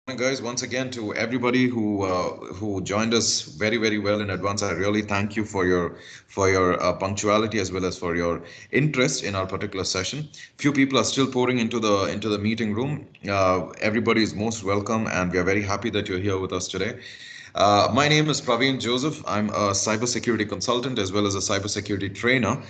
Guys. Once again, to everybody who joined us very well in advance, I really thank you for your punctuality as well as for your interest in our particular session. Few people are still pouring into the meeting room. Everybody is most welcome, and we are very happy that you're here with us today. My name is Praveen Joseph. I'm a cybersecurity consultant as well as a cybersecurity trainer,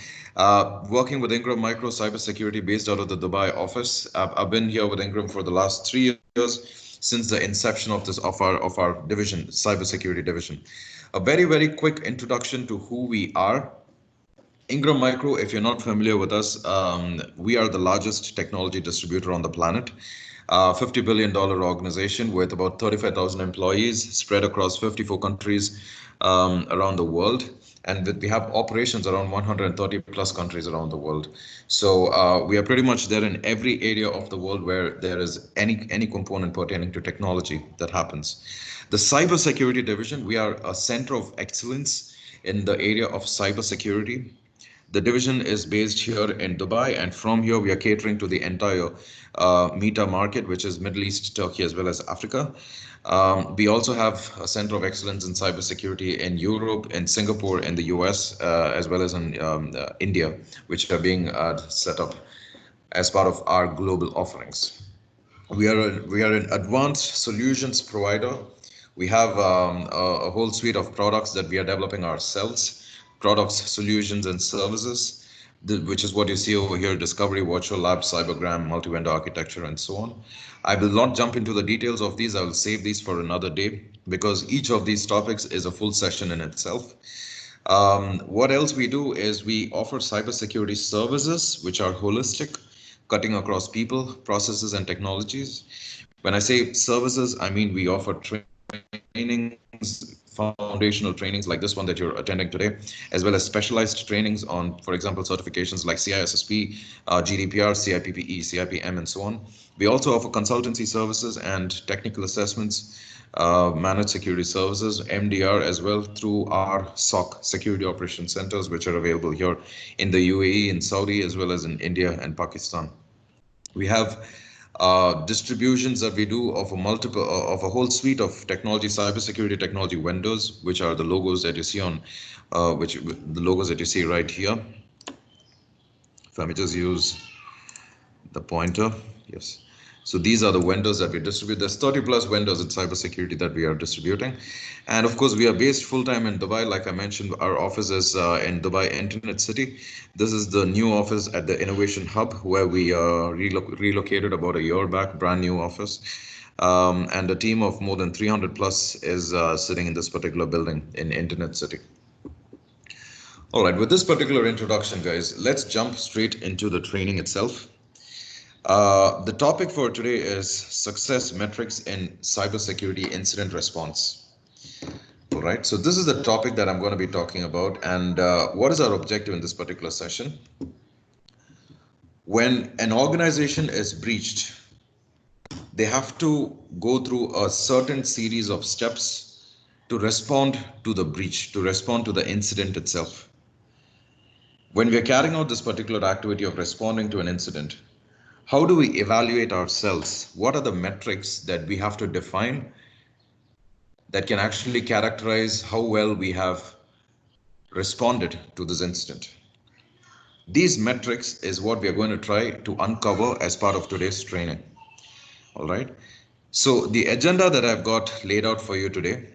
working with Ingram Micro Cybersecurity based out of the Dubai office. I've been here with Ingram for the last 3 years since the inception of our division, cybersecurity division. A very quick introduction to who we are. Ingram Micro, if you're not familiar with us, we are the largest technology distributor on the planet. $50 billion organization with about 35,000 employees spread across 54 countries around the world. And we have operations around 130 plus countries around the world. So we are pretty much there in every area of the world where there is any component pertaining to technology that happens. The cybersecurity division, we are a center of excellence in the area of cybersecurity. The division is based here in Dubai, and from here we are catering to the entire META market, which is Middle East, Turkey, as well as Africa. We also have a center of excellence in cybersecurity in Europe, in Singapore, in the US, as well as in India, which are being set up as part of our global offerings. We are an advanced solutions provider. We have a whole suite of products that we are developing ourselves, products, solutions, and services, which is what you see over here: discovery, virtual lab, cybergram, multi-vendor architecture, and so on. I will not jump into the details of these. I will save these for another day because each of these topics is a full session in itself. What else we do is we offer cybersecurity services, which are holistic, cutting across people, processes, and technologies. When I say services, I mean we offer trainings, foundational trainings like this one that you're attending today, as well as specialized trainings on, for example, certifications like CISSP, GDPR, CIPPE, CIPM, and so on. We also offer consultancy services and technical assessments, managed security services, MDR, as well through our SOC, Security Operations Centers, which are available here in the UAE, in Saudi, as well as in India and Pakistan. We have distributions that we do of a whole suite of technology, cybersecurity technology vendors, which are the logos that you see on, the logos that you see right here. If I may just use the pointer, yes. So these are the vendors that we distribute. There's 30 plus vendors in cybersecurity that we are distributing. And of course, we are based full-time in Dubai. Like I mentioned, our office is in Dubai Internet City. This is the new office at the Innovation Hub where we relocated about a year back, brand new office. And a team of more than 300 plus is sitting in this particular building in Internet City. All right, with this particular introduction, guys, let's jump straight into the training itself. The topic for today is success metrics in cybersecurity incident response. All right, so this is the topic that I'm going to be talking about, and what is our objective in this particular session? When an organization is breached, they have to go through a certain series of steps to respond to the breach, to respond to the incident itself. When we are carrying out this particular activity of responding to an incident, how do we evaluate ourselves? What are the metrics that we have to define that can actually characterize how well we have responded to this incident? These metrics is what we are going to try to uncover as part of today's training. All right. So the agenda that I've got laid out for you today,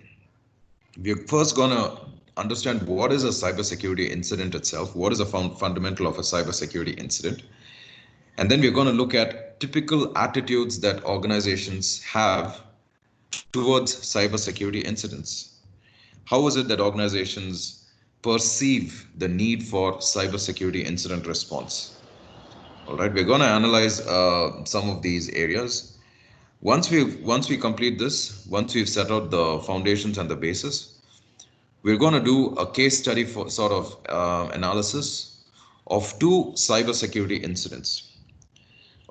we're first going to understand what is a cybersecurity incident itself. What is a fundamental of a cybersecurity incident? And then we're going to look at typical attitudes that organizations have towards cybersecurity incidents. How is it that organizations perceive the need for cybersecurity incident response? All right, we're going to analyze some of these areas. Once we complete this, once we've set out the foundations and the basis, we're going to do a case study for sort of analysis of two cybersecurity incidents.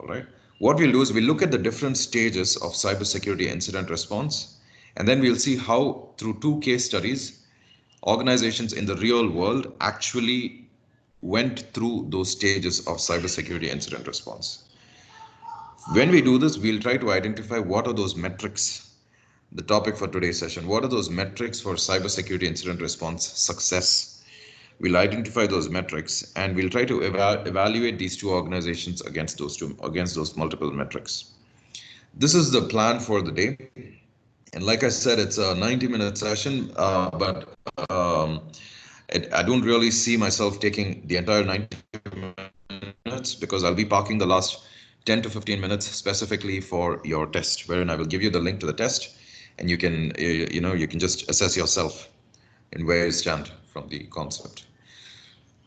All right. What we'll do is we'll look at the different stages of cybersecurity incident response, and then we'll see how through two case studies, organizations in the real world actually went through those stages of cybersecurity incident response. When we do this, we'll try to identify what are those metrics, the topic for today's session. What are those metrics for cybersecurity incident response success? We'll identify those metrics and we'll try to evaluate these two organizations against those multiple metrics. This is the plan for the day. And like I said, it's a 90-minute session, but I don't really see myself taking the entire 90 minutes because I'll be parking the last 10 to 15 minutes specifically for your test, wherein I will give you the link to the test and you can, you can just assess yourself in where you stand from the concept.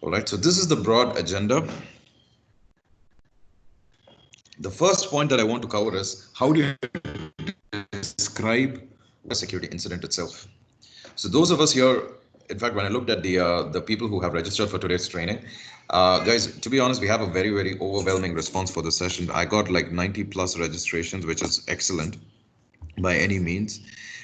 All right, so this is the broad agenda. The first point that I want to cover is how do you describe a security incident itself? So those of us here, in fact, when I looked at the people who have registered for today's training, guys, to be honest, we have a very, very overwhelming response for the session. I got like 90 plus registrations, which is excellent by any means.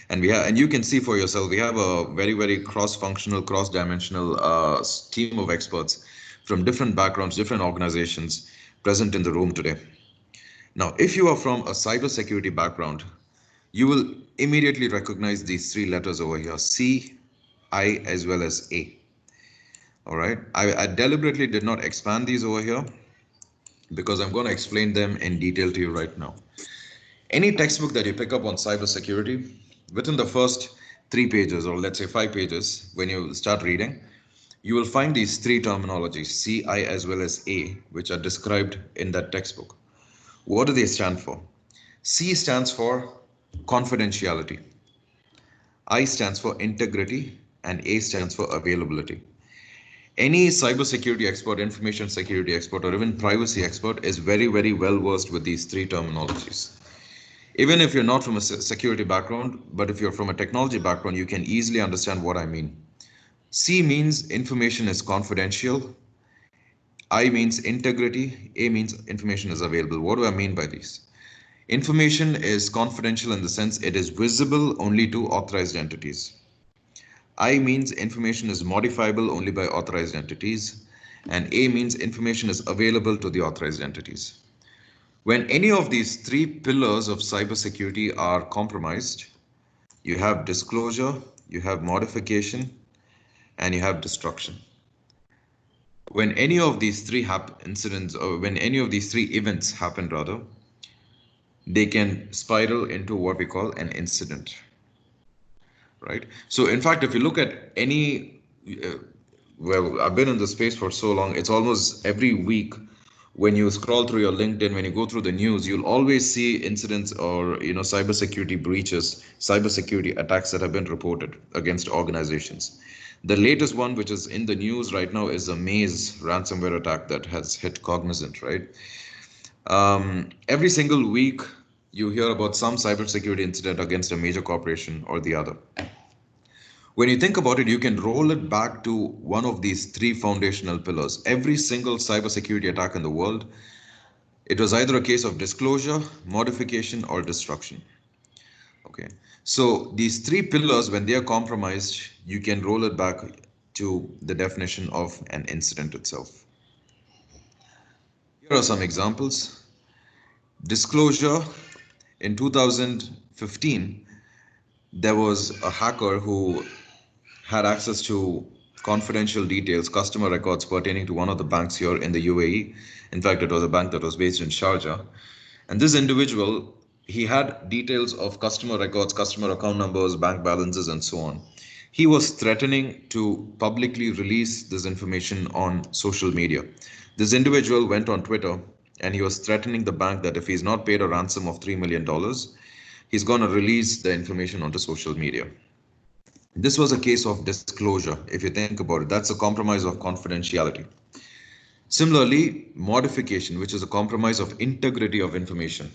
And you can see for yourself, we have a very, very cross-functional, cross-dimensional team of experts from different backgrounds, different organizations present in the room today. Now, if you are from a cybersecurity background, you will immediately recognize these three letters over here, C, I, as well as A. All right. I deliberately did not expand these over here because I'm going to explain them in detail to you right now. Any textbook that you pick up on cybersecurity, within the first 3 pages, or let's say 5 pages, when you start reading, you will find these three terminologies, C, I, as well as A, which are described in that textbook. What do they stand for? C stands for confidentiality. I stands for integrity and A stands for availability. Any cybersecurity expert, information security expert, or even privacy expert is very, very well versed with these three terminologies. Even if you're not from a security background, but if you're from a technology background, you can easily understand what I mean. C means information is confidential. I means integrity. A means information is available. What do I mean by these? Information is confidential in the sense it is visible only to authorized entities. I means information is modifiable only by authorized entities. And A means information is available to the authorized entities. When any of these three pillars of cybersecurity are compromised, you have disclosure, you have modification, and you have destruction. When any of these three events happen, rather, they can spiral into what we call an incident, right? So in fact, if you look at any, well, I've been in the space for so long, it's almost every week when you scroll through your LinkedIn, when you go through the news, you'll always see incidents or cybersecurity breaches, cybersecurity attacks that have been reported against organizations. The latest one, which is in the news right now, is a Maze ransomware attack that has hit Cognizant, right? Every single week, you hear about some cybersecurity incident against a major corporation or the other. When you think about it, you can roll it back to one of these three foundational pillars. Every single cybersecurity attack in the world, it was either a case of disclosure, modification, or destruction. Okay, so these three pillars, when they are compromised, you can roll it back to the definition of an incident itself. Here are some examples. Disclosure. In 2015, there was a hacker who had access to confidential details, customer records pertaining to one of the banks here in the UAE. In fact, it was a bank that was based in Sharjah. And this individual, he had details of customer records, customer account numbers, bank balances, and so on. He was threatening to publicly release this information on social media. This individual went on Twitter and he was threatening the bank that if he's not paid a ransom of $3 million, he's going to release the information onto social media. This was a case of disclosure. If you think about it, that's a compromise of confidentiality. Similarly, modification, which is a compromise of integrity of information.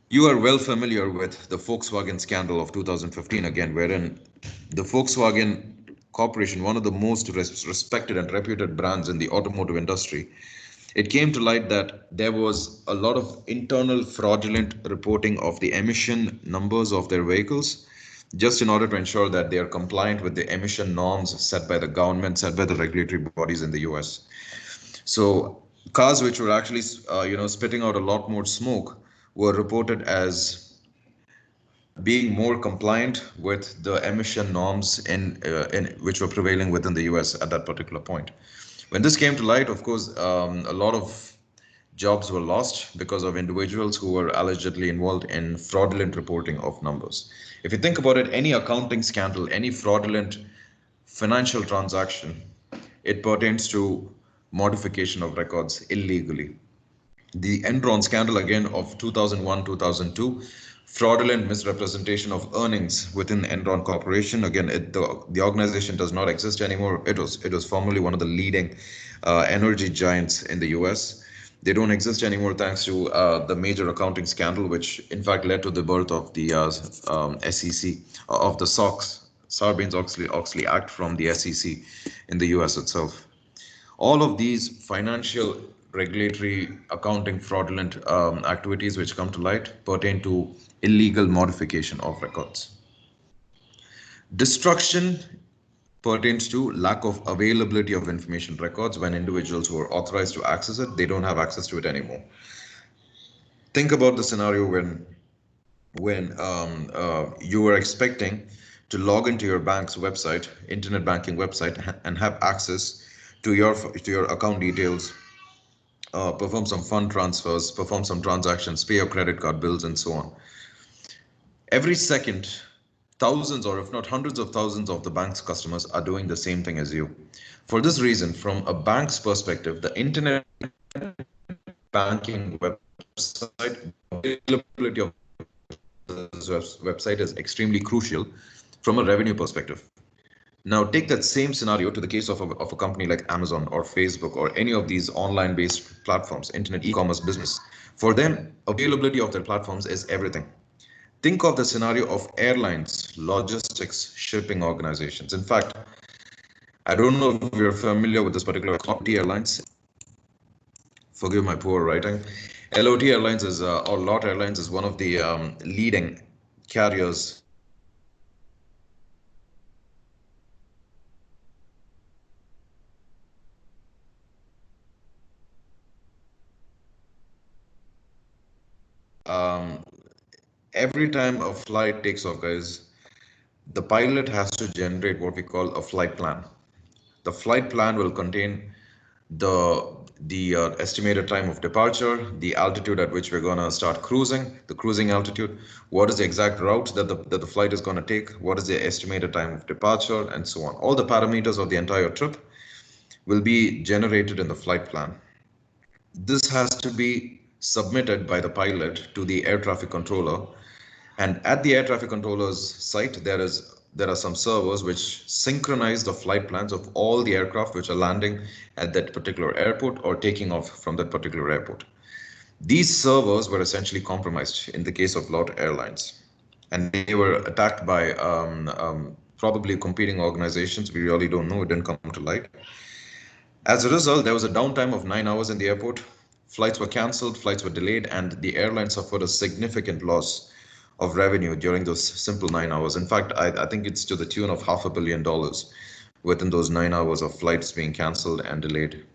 You are well familiar with the Volkswagen scandal of 2015 again, wherein the Volkswagen Corporation, one of the most respected and reputed brands in the automotive industry, it came to light that there was a lot of internal fraudulent reporting of the emission numbers of their vehicles, just in order to ensure that they are compliant with the emission norms set by the government, set by the regulatory bodies in the US. So Cars which were actually, spitting out a lot more smoke were reported as being more compliant with the emission norms in which were prevailing within the US at that particular point. When this came to light, of course, a lot of jobs were lost because of individuals who were allegedly involved in fraudulent reporting of numbers. If you think about it, any accounting scandal, any fraudulent financial transaction, it pertains to modification of records illegally. The Enron scandal again of 2001, 2002, fraudulent misrepresentation of earnings within Enron Corporation. Again, the organization does not exist anymore. It was formerly one of the leading energy giants in the US. They don't exist anymore thanks to the major accounting scandal, which in fact led to the birth of the SEC, of the SOX, Sarbanes-Oxley Act from the SEC in the US itself. All of these financial, regulatory, accounting, fraudulent activities which come to light pertain to illegal modification of records. Destruction pertains to lack of availability of information records. When individuals who are authorized to access it, they don't have access to it anymore. Think about the scenario when you were expecting to log into your bank's website, internet banking website, and have access to your account details, perform some fund transfers, perform some transactions, pay your credit card bills, and so on. Every second, thousands or if not hundreds of thousands of the bank's customers are doing the same thing as you. For this reason, from a bank's perspective, the internet banking website, availability of this website is extremely crucial from a revenue perspective. Now, take that same scenario to the case of a company like Amazon or Facebook or any of these online based platforms, internet e-commerce business. For them, availability of their platforms is everything. Think of the scenario of airlines, logistics, shipping organizations. In fact, I don't know if you're familiar with this particular LOT Airlines. Forgive my poor writing. LOT Airlines is, or LOT Airlines is one of the leading carriers um, every time a flight takes off, guys, the pilot has to generate what we call a flight plan. The flight plan will contain the estimated time of departure, the altitude at which we're gonna start cruising, the cruising altitude, what is the exact route that the flight is gonna take, what is the estimated time of departure, and so on. All the parameters of the entire trip will be generated in the flight plan. This has to be submitted by the pilot to the air traffic controller, and at the air traffic controller's site, there are some servers which synchronize the flight plans of all the aircraft which are landing at that particular airport or taking off from that particular airport. These servers were essentially compromised in the case of LOT Airlines, and they were attacked by probably competing organizations. We really don't know. It didn't come to light. As a result, there was a downtime of 9 hours in the airport. Flights were cancelled, flights were delayed, and the airline suffered a significant loss of revenue during those simple 9 hours. In fact, I think it's to the tune of $500 million within those 9 hours of flights being cancelled and delayed.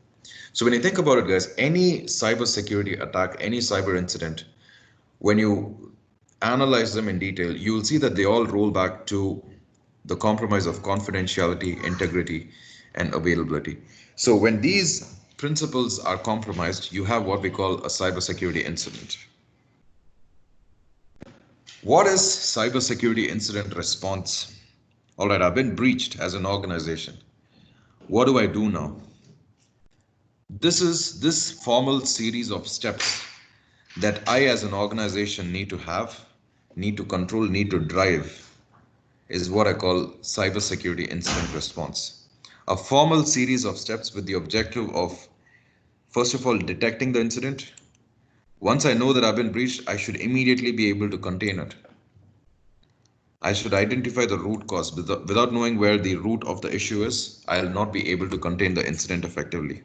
So when you think about it, guys, any cybersecurity attack, any cyber incident, when you analyze them in detail, you will see that they all roll back to the compromise of confidentiality, integrity, and availability. So when these principles are compromised, you have what we call a cybersecurity incident. What is cybersecurity incident response? All right, I've been breached as an organization. What do I do now? This formal series of steps that I as an organization need to have, need to control, need to drive is what I call cybersecurity incident response. A formal series of steps with the objective of, first of all, detecting the incident. Once I know that I've been breached, I should immediately be able to contain it. I should identify the root cause. Without knowing where the root of the issue is, I'll not be able to contain the incident effectively.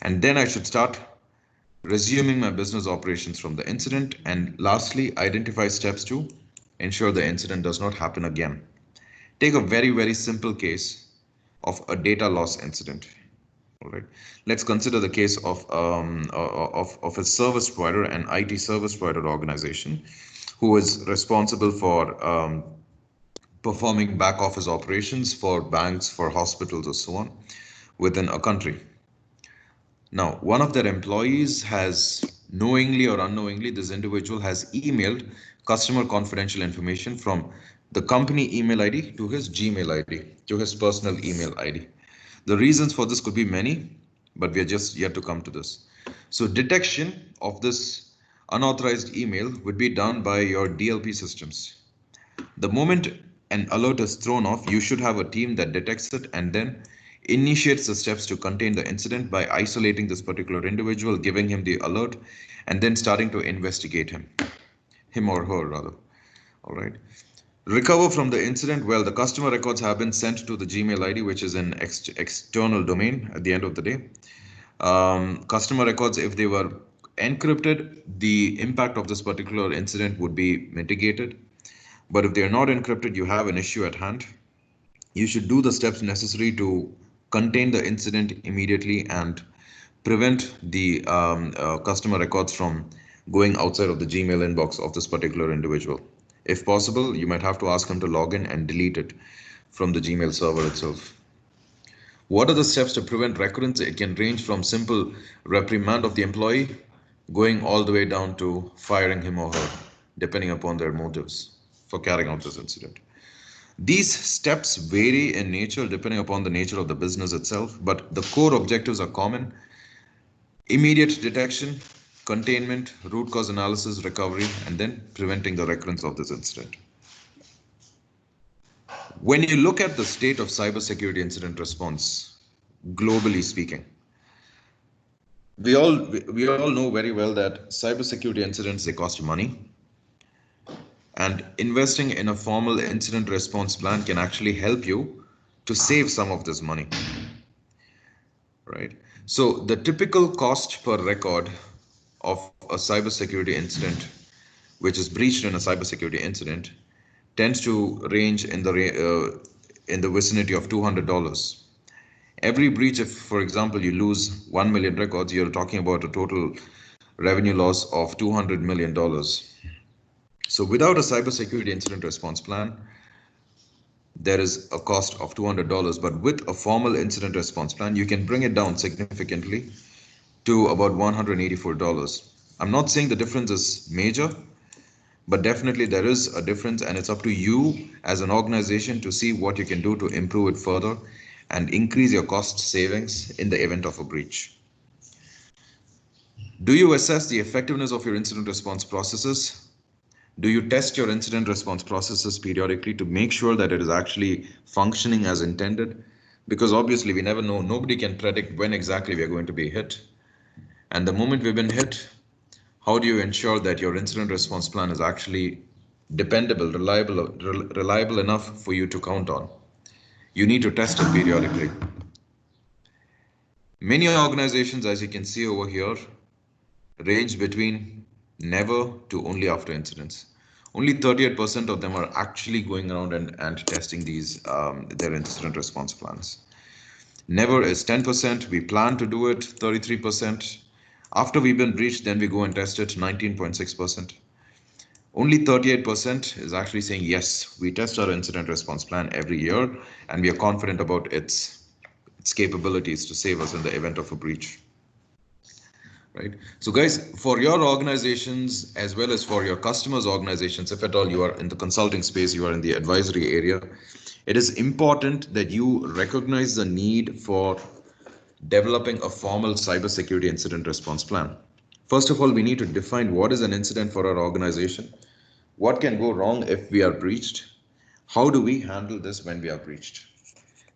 And then I should start resuming my business operations from the incident. And lastly, identify steps to ensure the incident does not happen again. Take a very, very simple case of a data loss incident. All right. Let's consider the case of a service provider, an IT service provider organization, who is responsible for performing back office operations for banks, for hospitals, or so on within a country. Now, one of their employees has knowingly or unknowingly, this individual has emailed customer confidential information from the company email ID to his Gmail ID, to his personal email ID. The reasons for this could be many, but we are just yet to come to this. So detection of this unauthorized email would be done by your DLP systems. The moment an alert is thrown off, you should have a team that detects it and then initiates the steps to contain the incident by isolating this particular individual, giving him the alert, and then starting to investigate him or her rather. All right. Recover from the incident. Well, the customer records have been sent to the Gmail ID, which is an external domain at the end of the day. Customer records, if they were encrypted, the impact of this particular incident would be mitigated. But if they are not encrypted, you have an issue at hand. You should do the steps necessary to contain the incident immediately and prevent the customer records from going outside of the Gmail inbox of this particular individual. If possible, you might have to ask him to log in and delete it from the Gmail server itself. What are the steps to prevent recurrence? It can range from simple reprimand of the employee going all the way down to firing him or her, depending upon their motives for carrying out this incident. These steps vary in nature depending upon the nature of the business itself, but the core objectives are common: immediate detection, containment, root cause analysis, recovery, and then preventing the recurrence of this incident. When you look at the state of cybersecurity incident response, globally speaking, we all know very well that cybersecurity incidents, they cost money, and investing in a formal incident response plan can actually help you to save some of this money, right? So the typical cost per record of a cybersecurity incident, which is breached in a cybersecurity incident, tends to range in the vicinity of $200. Every breach, if for example you lose 1 million records, you're talking about a total revenue loss of $200 million. So without a cybersecurity incident response plan, there is a cost of $200, but with a formal incident response plan, you can bring it down significantly to about $184. I'm not saying the difference is major, but definitely there is a difference, and it's up to you as an organization to see what you can do to improve it further and increase your cost savings in the event of a breach. Do you assess the effectiveness of your incident response processes? Do you test your incident response processes periodically to make sure that it is actually functioning as intended? Because obviously we never know, nobody can predict when exactly we are going to be hit. And the moment we've been hit, how do you ensure that your incident response plan is actually dependable, reliable enough for you to count on? You need to test it periodically. Many organizations, as you can see over here, range between never to only after incidents. Only 38% of them are actually going around and testing these their incident response plans. Never is 10%. We plan to do it 33%. After we've been breached, then we go and test it 19.6%. Only 38% is actually saying yes, we test our incident response plan every year and we are confident about its capabilities to save us in the event of a breach. Right. So guys, for your organizations as well as for your customers' organizations, if at all you are in the consulting space, you are in the advisory area, it is important that you recognize the need for developing a formal cybersecurity incident response plan. First of all, we need to define what is an incident for our organization. What can go wrong if we are breached? How do we handle this when we are breached?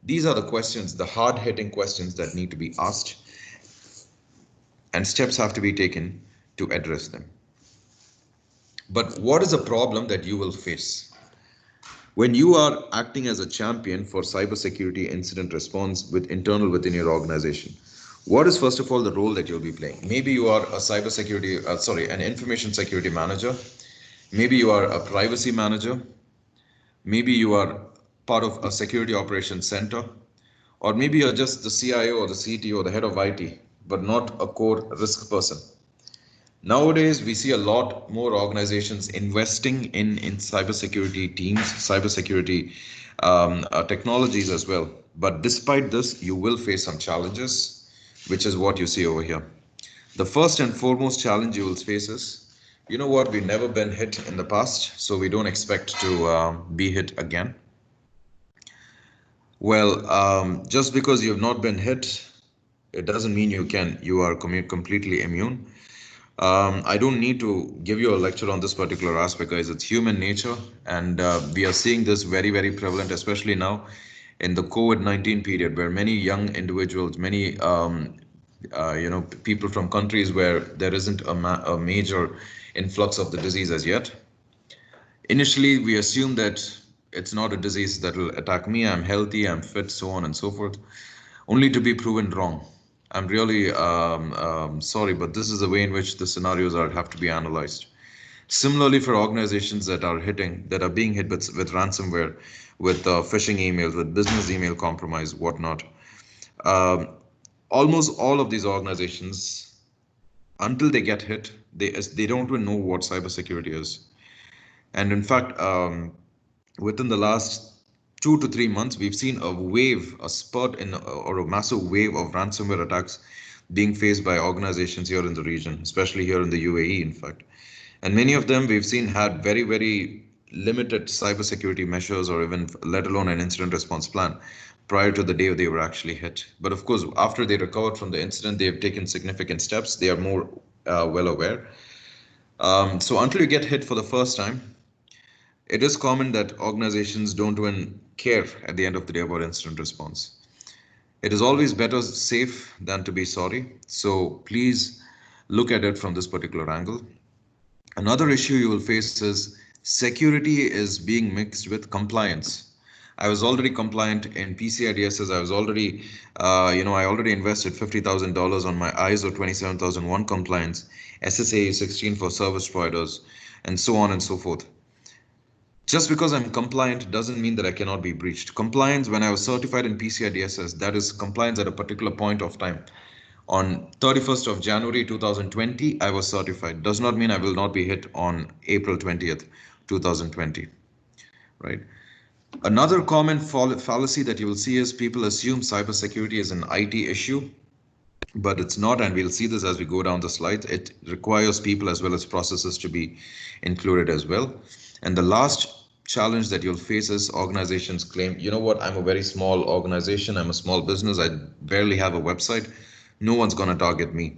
These are the questions, the hard-hitting questions that need to be asked, and steps have to be taken to address them. But what is a problem that you will face? When you are acting as a champion for cybersecurity incident response within your organization, what is first of all the role that you'll be playing? Maybe you are a an information security manager. Maybe you are a privacy manager. Maybe you are part of a security operations center, Or maybe you're just the CIO or the CTO or the head of IT, but not a core risk person. Nowadays, we see a lot more organizations investing in cybersecurity teams, cybersecurity technologies as well. But despite this, you will face some challenges, which is what you see over here. The first and foremost challenge you will face is, you know what, we've never been hit in the past, so we don't expect to be hit again. Well, just because you've not been hit, it doesn't mean you are completely immune. I don't need to give you a lecture on this particular aspect, guys. It's human nature, and we are seeing this very, very prevalent, especially now in the COVID-19 period, where many young individuals, many people from countries where there isn't a major influx of the disease as yet. Initially, we assume that it's not a disease that will attack me. I'm healthy, I'm fit, so on and so forth, only to be proven wrong. I'm really sorry, but this is the way in which the scenarios have to be analyzed. Similarly, for organizations that are being hit with ransomware, with phishing emails, with business email compromise, whatnot, um, almost all of these organizations, until they get hit, they don't even know what cybersecurity is. And in fact, within the last 2 to 3 months, we've seen a wave, a spurt in, or a massive wave of ransomware attacks being faced by organizations here in the region, especially here in the UAE, in fact. And many of them we've seen had very, very limited cybersecurity measures, or even let alone an incident response plan prior to the day they were actually hit. But of course, after they recovered from the incident, they have taken significant steps. They are more well aware. So until you get hit for the first time, it is common that organizations don't even care at the end of the day about incident response. It is always better safe than to be sorry. So please look at it from this particular angle. Another issue you will face is security is being mixed with compliance. I was already compliant in PCI DSS. I was already, I already invested $50,000 on my ISO 27001 compliance, SSA 16 for service providers, and so on and so forth. Just because I'm compliant doesn't mean that I cannot be breached. Compliance, when I was certified in PCI DSS, that is compliance at a particular point of time. On 31st of January 2020, I was certified. Does not mean I will not be hit on April 20th, 2020, right? Another common fallacy that you will see is people assume cybersecurity is an IT issue, but it's not, and we'll see this as we go down the slides. It requires people as well as processes to be included as well. And the last challenge that you'll face is organizations claim, you know what, I'm a very small organization, I'm a small business, I barely have a website, no one's going to target me.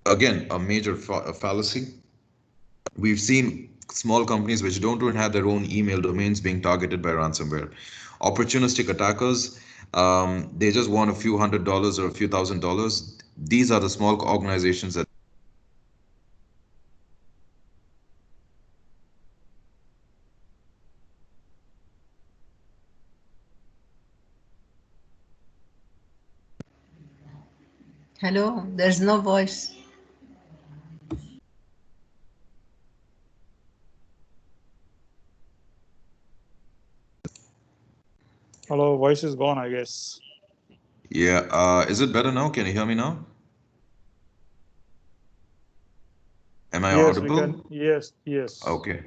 Again, a major fallacy. We've seen small companies which don't even have their own email domains being targeted by ransomware. Opportunistic attackers, they just want a few $100s or a few $1,000s. These are the small organizations that Hello, there's no voice. Hello, voice is gone, I guess. Yeah, is it better now? Can you hear me now? Am I Yes, audible? we can. Yes. Okay.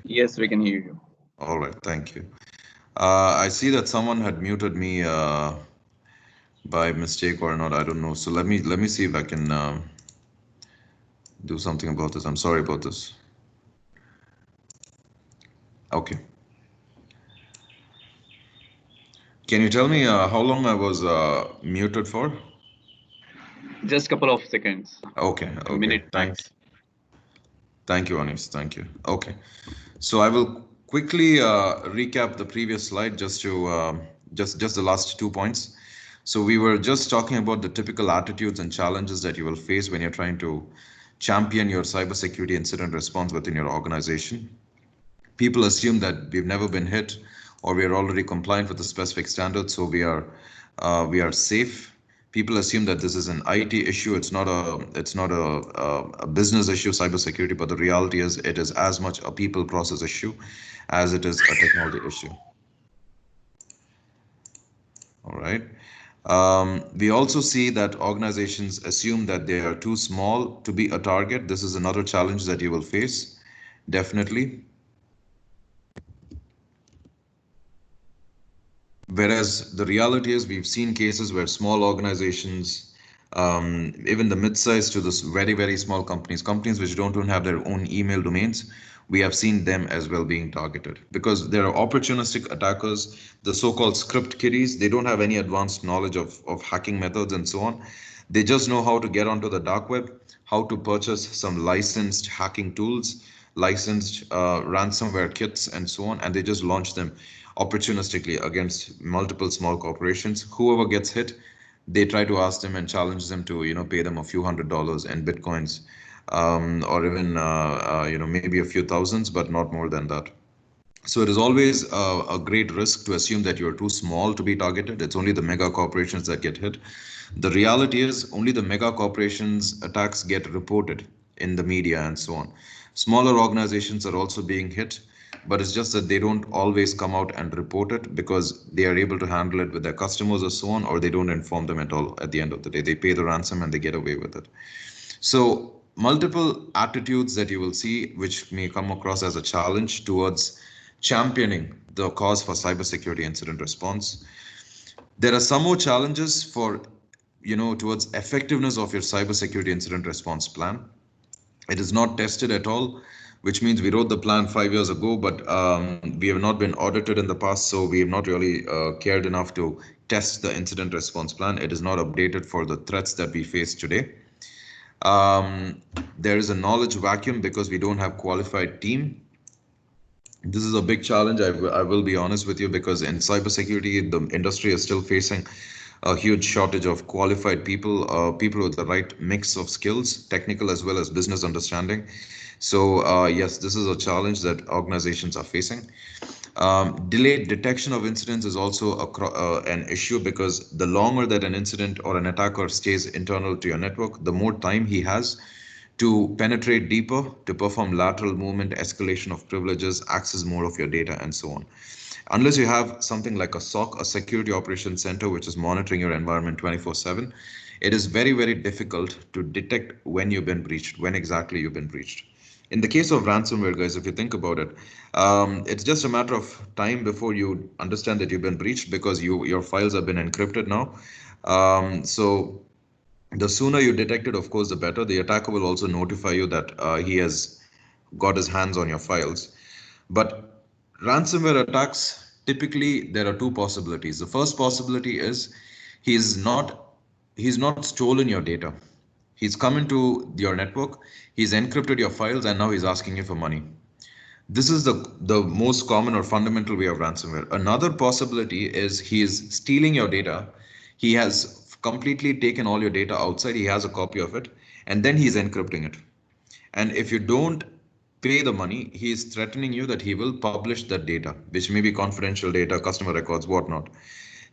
Yes, we can hear you. All right, thank you. I see that someone had muted me by mistake or not. I don't know. So let me see if I can do something about this. I'm sorry about this. Okay. Can you tell me how long I was muted for? Just a couple of seconds. Okay. A minute max. Thank you, Anis. Thank you. Okay. So I will quickly recap the previous slide just to just the last 2 points. So we were just talking about the typical attitudes and challenges that you will face when you're trying to champion your cybersecurity incident response within your organization. People assume that we've never been hit, or we are already compliant with the specific standards, so we are safe. People assume that this is an IT issue. It's not a business issue, cybersecurity, but the reality is it is as much a people process issue as it is a technology issue. All right. We also see that organizations assume that they are too small to be a target. This is another challenge that you will face, definitely. Whereas the reality is, we've seen cases where small organizations, even the mid-sized to the very, very small companies, companies which don't even have their own email domains, we have seen them as well being targeted because there are opportunistic attackers, the so-called script kiddies. They don't have any advanced knowledge of hacking methods and so on. They just know how to get onto the dark web, how to purchase some licensed hacking tools, licensed ransomware kits, and so on, and they just launch them opportunistically against multiple small corporations. Whoever gets hit, they try to ask them and challenge them to, pay them a few $100s in bitcoins, or even, maybe a few thousands, but not more than that. So it is always a great risk to assume that you're too small to be targeted. It's only the mega corporations that get hit. The reality is only the mega corporations attacks get reported in the media and so on. Smaller organizations are also being hit, but it's just that they don't always come out and report it because they are able to handle it with their customers or so on, or they don't inform them at all at the end of the day. They pay the ransom and they get away with it. So multiple attitudes that you will see, which may come across as a challenge towards championing the cause for cybersecurity incident response. There are some more challenges for, towards effectiveness of your cybersecurity incident response plan. It is not tested at all, which means we wrote the plan 5 years ago, but we have not been audited in the past, so we have not really cared enough to test the incident response plan. It is not updated for the threats that we face today. There is a knowledge vacuum because we don't have qualified team. This is a big challenge. I will be honest with you, because in cybersecurity, the industry is still facing a huge shortage of qualified people, people with the right mix of skills, technical as well as business understanding. So yes, this is a challenge that organizations are facing. Delayed detection of incidents is also an issue, because the longer that an incident or an attacker stays internal to your network, the more time he has to penetrate deeper, to perform lateral movement, escalation of privileges, access more of your data, and so on. Unless you have something like a SOC, a security operations center, which is monitoring your environment 24/7, it is very, very difficult to detect when you've been breached, when exactly you've been breached. In the case of ransomware, guys, if you think about it, it's just a matter of time before you understand that you've been breached, because your files have been encrypted now. So the sooner you detect it, of course, the better. The attacker will also notify you that he has got his hands on your files. But ransomware attacks, typically there are two possibilities. The first possibility is he's not he's not stolen your data. He's come into your network, he's encrypted your files, and now he's asking you for money. This is the most common or fundamental way of ransomware. Another possibility is he is stealing your data. He has completely taken all your data outside. He has a copy of it, and then he's encrypting it. And if you don't pay the money, he is threatening you that he will publish that data, which may be confidential data, customer records, whatnot.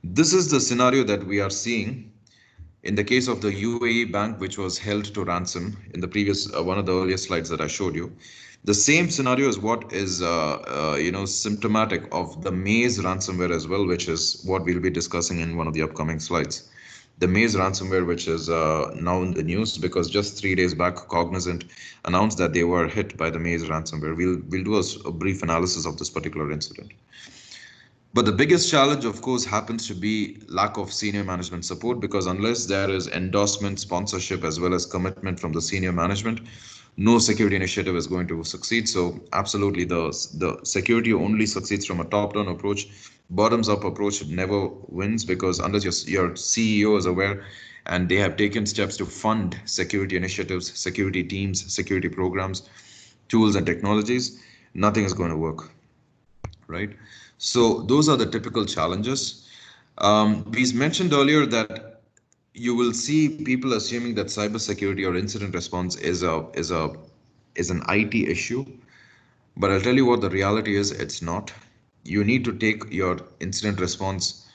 This is the scenario that we are seeing in the case of the UAE bank, which was held to ransom in the previous one of the earlier slides that I showed you. The same scenario is what is symptomatic of the Maze ransomware as well, which is what we'll be discussing in one of the upcoming slides. The Maze ransomware, which is now in the news because just 3 days back, Cognizant announced that they were hit by the Maze ransomware. We'll do a brief analysis of this particular incident. But the biggest challenge, of course, happens to be lack of senior management support, because unless there is endorsement, sponsorship, as well as commitment from the senior management, no security initiative is going to succeed. So absolutely, the security only succeeds from a top-down approach. Bottoms-up approach never wins, because unless your CEO is aware and they have taken steps to fund security initiatives, security teams, security programs, tools, and technologies, nothing is going to work, right? So those are the typical challenges. We mentioned earlier that you will see people assuming that cybersecurity or incident response is an IT issue, but I'll tell you what the reality is. It's not. You need to take your incident response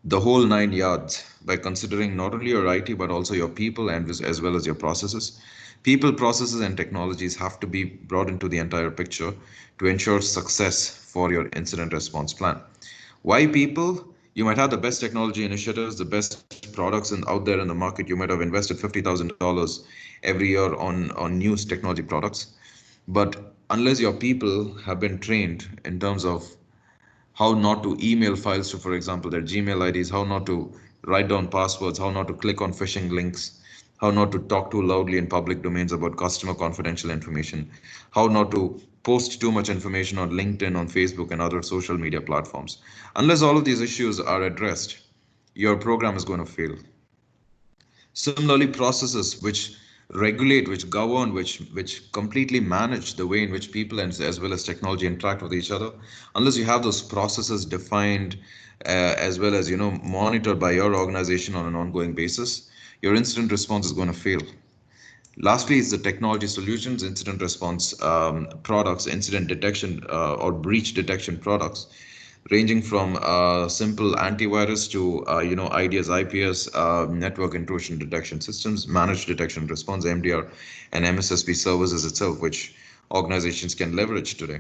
the whole 9 yards by considering not only your IT but also your people, and as well as your processes. People, processes, and technologies have to be brought into the entire picture to ensure success for your incident response plan. Why people? You might have the best technology initiatives, the best products out there in the market. You might have invested $50,000 every year on new technology products. But unless your people have been trained in terms of how not to email files to, for example, their Gmail IDs, how not to write down passwords, how not to click on phishing links, how not to talk too loudly in public domains about customer confidential information, how not to post too much information on LinkedIn, on Facebook, and other social media platforms. Unless all of these issues are addressed, your program is going to fail. Similarly, processes which regulate, which govern, which completely manage the way in which people and as well as technology interact with each other, unless you have those processes defined as well as monitored by your organization on an ongoing basis, your incident response is going to fail. Lastly is the technology solutions, incident response products, incident detection or breach detection products, ranging from simple antivirus to IDS, IPS, network intrusion detection systems, managed detection response, MDR, and MSSP services itself, which organizations can leverage today.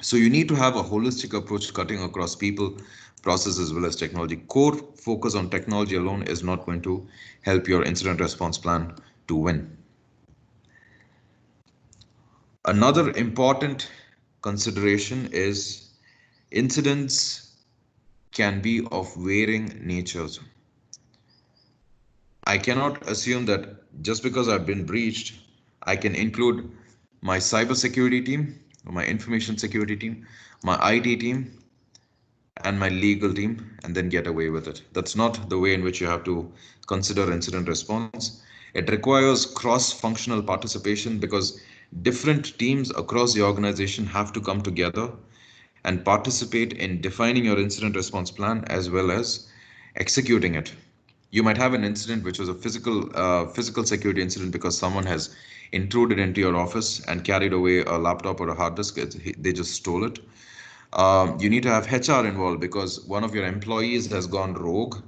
So you need to have a holistic approach cutting across people, process, as well as technology. Core focus on technology alone is not going to help your incident response plan to win. Another important consideration is incidents can be of varying natures. I cannot assume that just because I've been breached, I can include my cybersecurity team, my information security team, my IT team, and my legal team, and then get away with it. That's not the way in which you have to consider incident response. It requires cross-functional participation because different teams across the organization have to come together and participate in defining your incident response plan as well as executing it. You might have an incident which was a physical security incident because someone has intruded into your office and carried away a laptop or a hard disk. They just stole it. You need to have HR involved because one of your employees has gone rogue,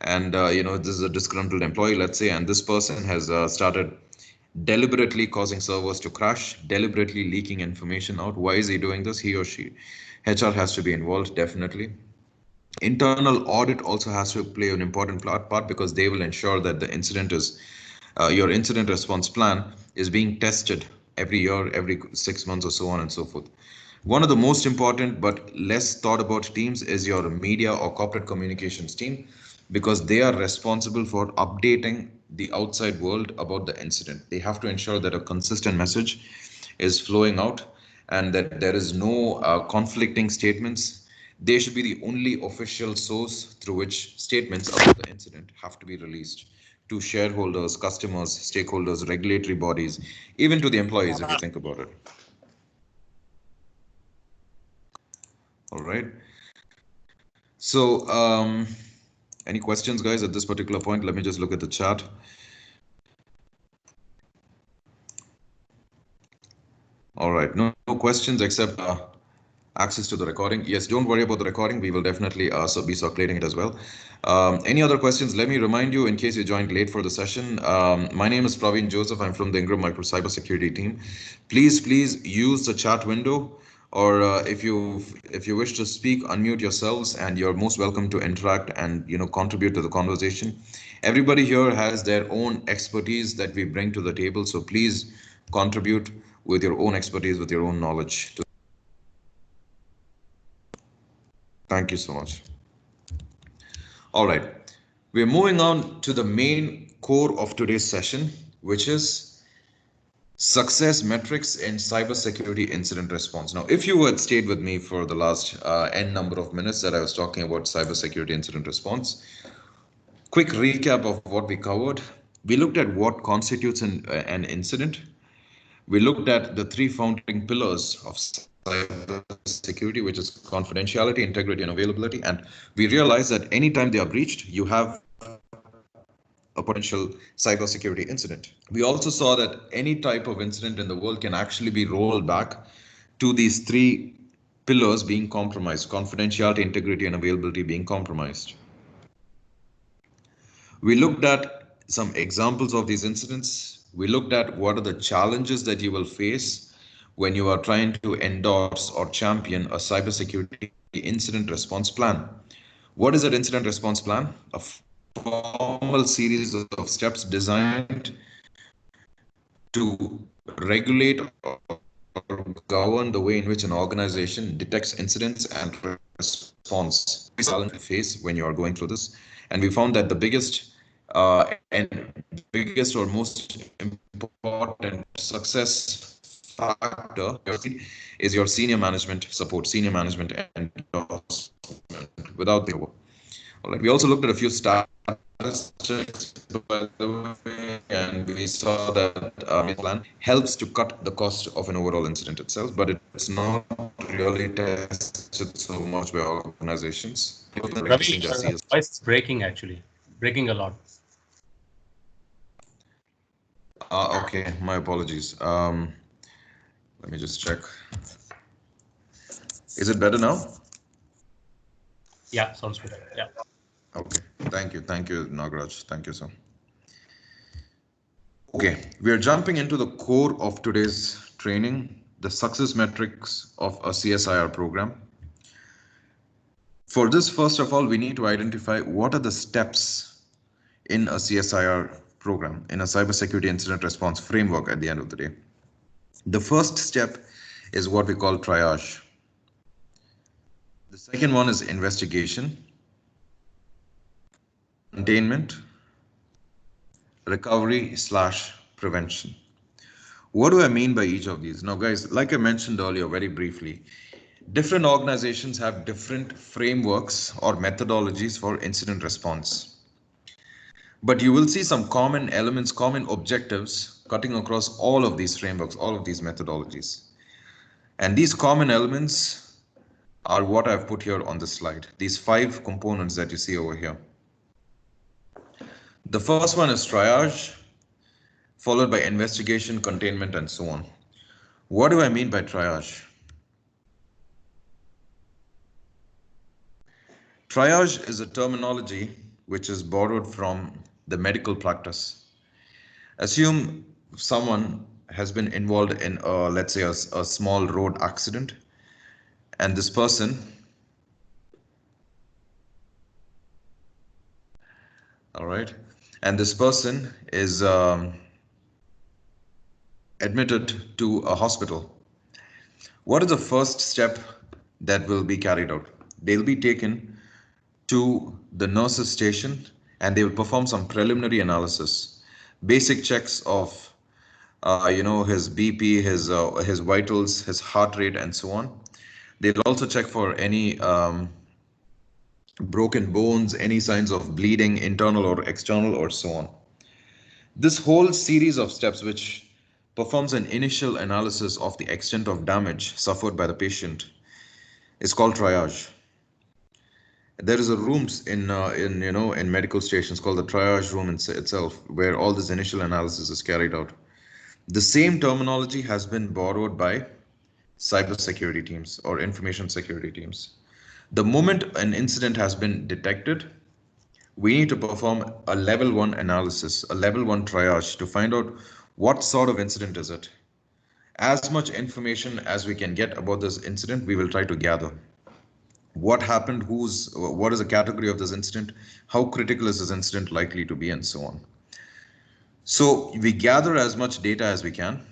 and this is a disgruntled employee, let's say, and this person has started deliberately causing servers to crash, deliberately leaking information out. Why is he doing this? He or she. HR has to be involved, definitely. Internal audit also has to play an important part because they will ensure that the incident is your incident response plan is being tested every year, every 6 months, or so on and so forth. One of the most important but less thought about teams is your media or corporate communications team because they are responsible for updating the outside world about the incident. They have to ensure that a consistent message is flowing out and that there is no conflicting statements. They should be the only official source through which statements about the incident have to be released to shareholders, customers, stakeholders, regulatory bodies, even to the employees, if you think about it. All right. So, any questions, guys, at this particular point? Let me just look at the chat. All right, no questions except access to the recording. Yes, don't worry about the recording. We will definitely be circulating it as well. Any other questions? Let me remind you, in case you joined late for the session, my name is Praveen Joseph. I'm from the Ingram Micro Cybersecurity team. Please use the chat window, or if you wish to speak, unmute yourselves, and you're most welcome to interact and contribute to the conversation. Everybody here has their own expertise that we bring to the table, so please contribute with your own expertise, with your own knowledge. Thank you so much. All right, we're moving on to the main core of today's session, which is success metrics in cybersecurity incident response. Now, if you had stayed with me for the last n number of minutes that I was talking about cybersecurity incident response, quick recap of what we covered. We looked at what constitutes an incident. We looked at the three founding pillars of cybersecurity, which is confidentiality, integrity, and availability. And we realized that anytime they are breached, you have a potential cybersecurity incident. We also saw that any type of incident in the world can actually be rolled back to these three pillars being compromised: confidentiality, integrity, and availability being compromised. We looked at some examples of these incidents. We looked at what are the challenges that you will face when you are trying to endorse or champion a cybersecurity incident response plan. What is an incident response plan? A formal series of steps designed to regulate or govern the way in which an organization detects incidents and responds phase when you are going through this. And we found that the biggest or most important success factor is your senior management support, senior management endorsement. Without the all right, we also looked at a few statistics, by the way, and we saw that plan helps to cut the cost of an overall incident itself, but it's not really tested so much by organizations. Ravi, voice is breaking actually, breaking a lot. Okay, my apologies. Let me just check. Is it better now? Yeah, sounds good. Yeah. Okay, thank you, Nagaraj. Thank you, sir. Okay, we are jumping into the core of today's training, the success metrics of a CSIR program. For this, first of all, we need to identify what are the steps in a CSIR program, in a cybersecurity incident response framework at the end of the day. The first step is what we call triage. The second one is investigation, containment, recovery/prevention. What do I mean by each of these? Now, guys, like I mentioned earlier, very briefly, different organizations have different frameworks or methodologies for incident response. But you will see some common elements, common objectives cutting across all of these frameworks, all of these methodologies. And these common elements are what I've put here on the slide, these 5 components that you see over here. The first one is triage, followed by investigation, containment, and so on. What do I mean by triage? Triage is a terminology which is borrowed from the medical practice. Assume someone has been involved in, let's say, a small road accident, and this person, all right, and this person is admitted to a hospital. What is the first step that will be carried out? They'll be taken to the nurse's station and they will perform some preliminary analysis, basic checks of his BP, his vitals, his heart rate, and so on. They'll also check for any broken bones, any signs of bleeding, internal or external, or so on. This whole series of steps, which performs an initial analysis of the extent of damage suffered by the patient, is called triage. There is a rooms in medical stations called the triage room itself, where all this initial analysis is carried out. The same terminology has been borrowed by cybersecurity teams or information security teams. The moment an incident has been detected, we need to perform a level 1 analysis, a level 1 triage to find out what sort of incident is it. As much information as we can get about this incident, we will try to gather. What happened, what is the category of this incident, how critical is this incident likely to be, and so on. So we gather as much data as we can.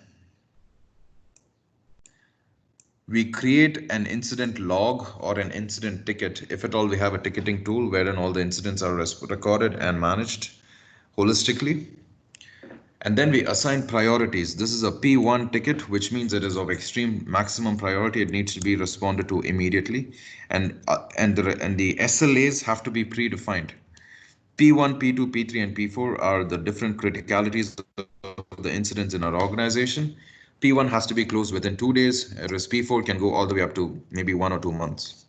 We create an incident log or an incident ticket, if at all we have a ticketing tool wherein all the incidents are recorded and managed holistically. And then we assign priorities. This is a P1 ticket, which means it is of extreme maximum priority. It needs to be responded to immediately. And the SLAs have to be predefined. P1, P2, P3, and P4 are the different criticalities of the incidents in our organization. P1 has to be closed within 2 days, whereas P4 can go all the way up to maybe 1 or 2 months.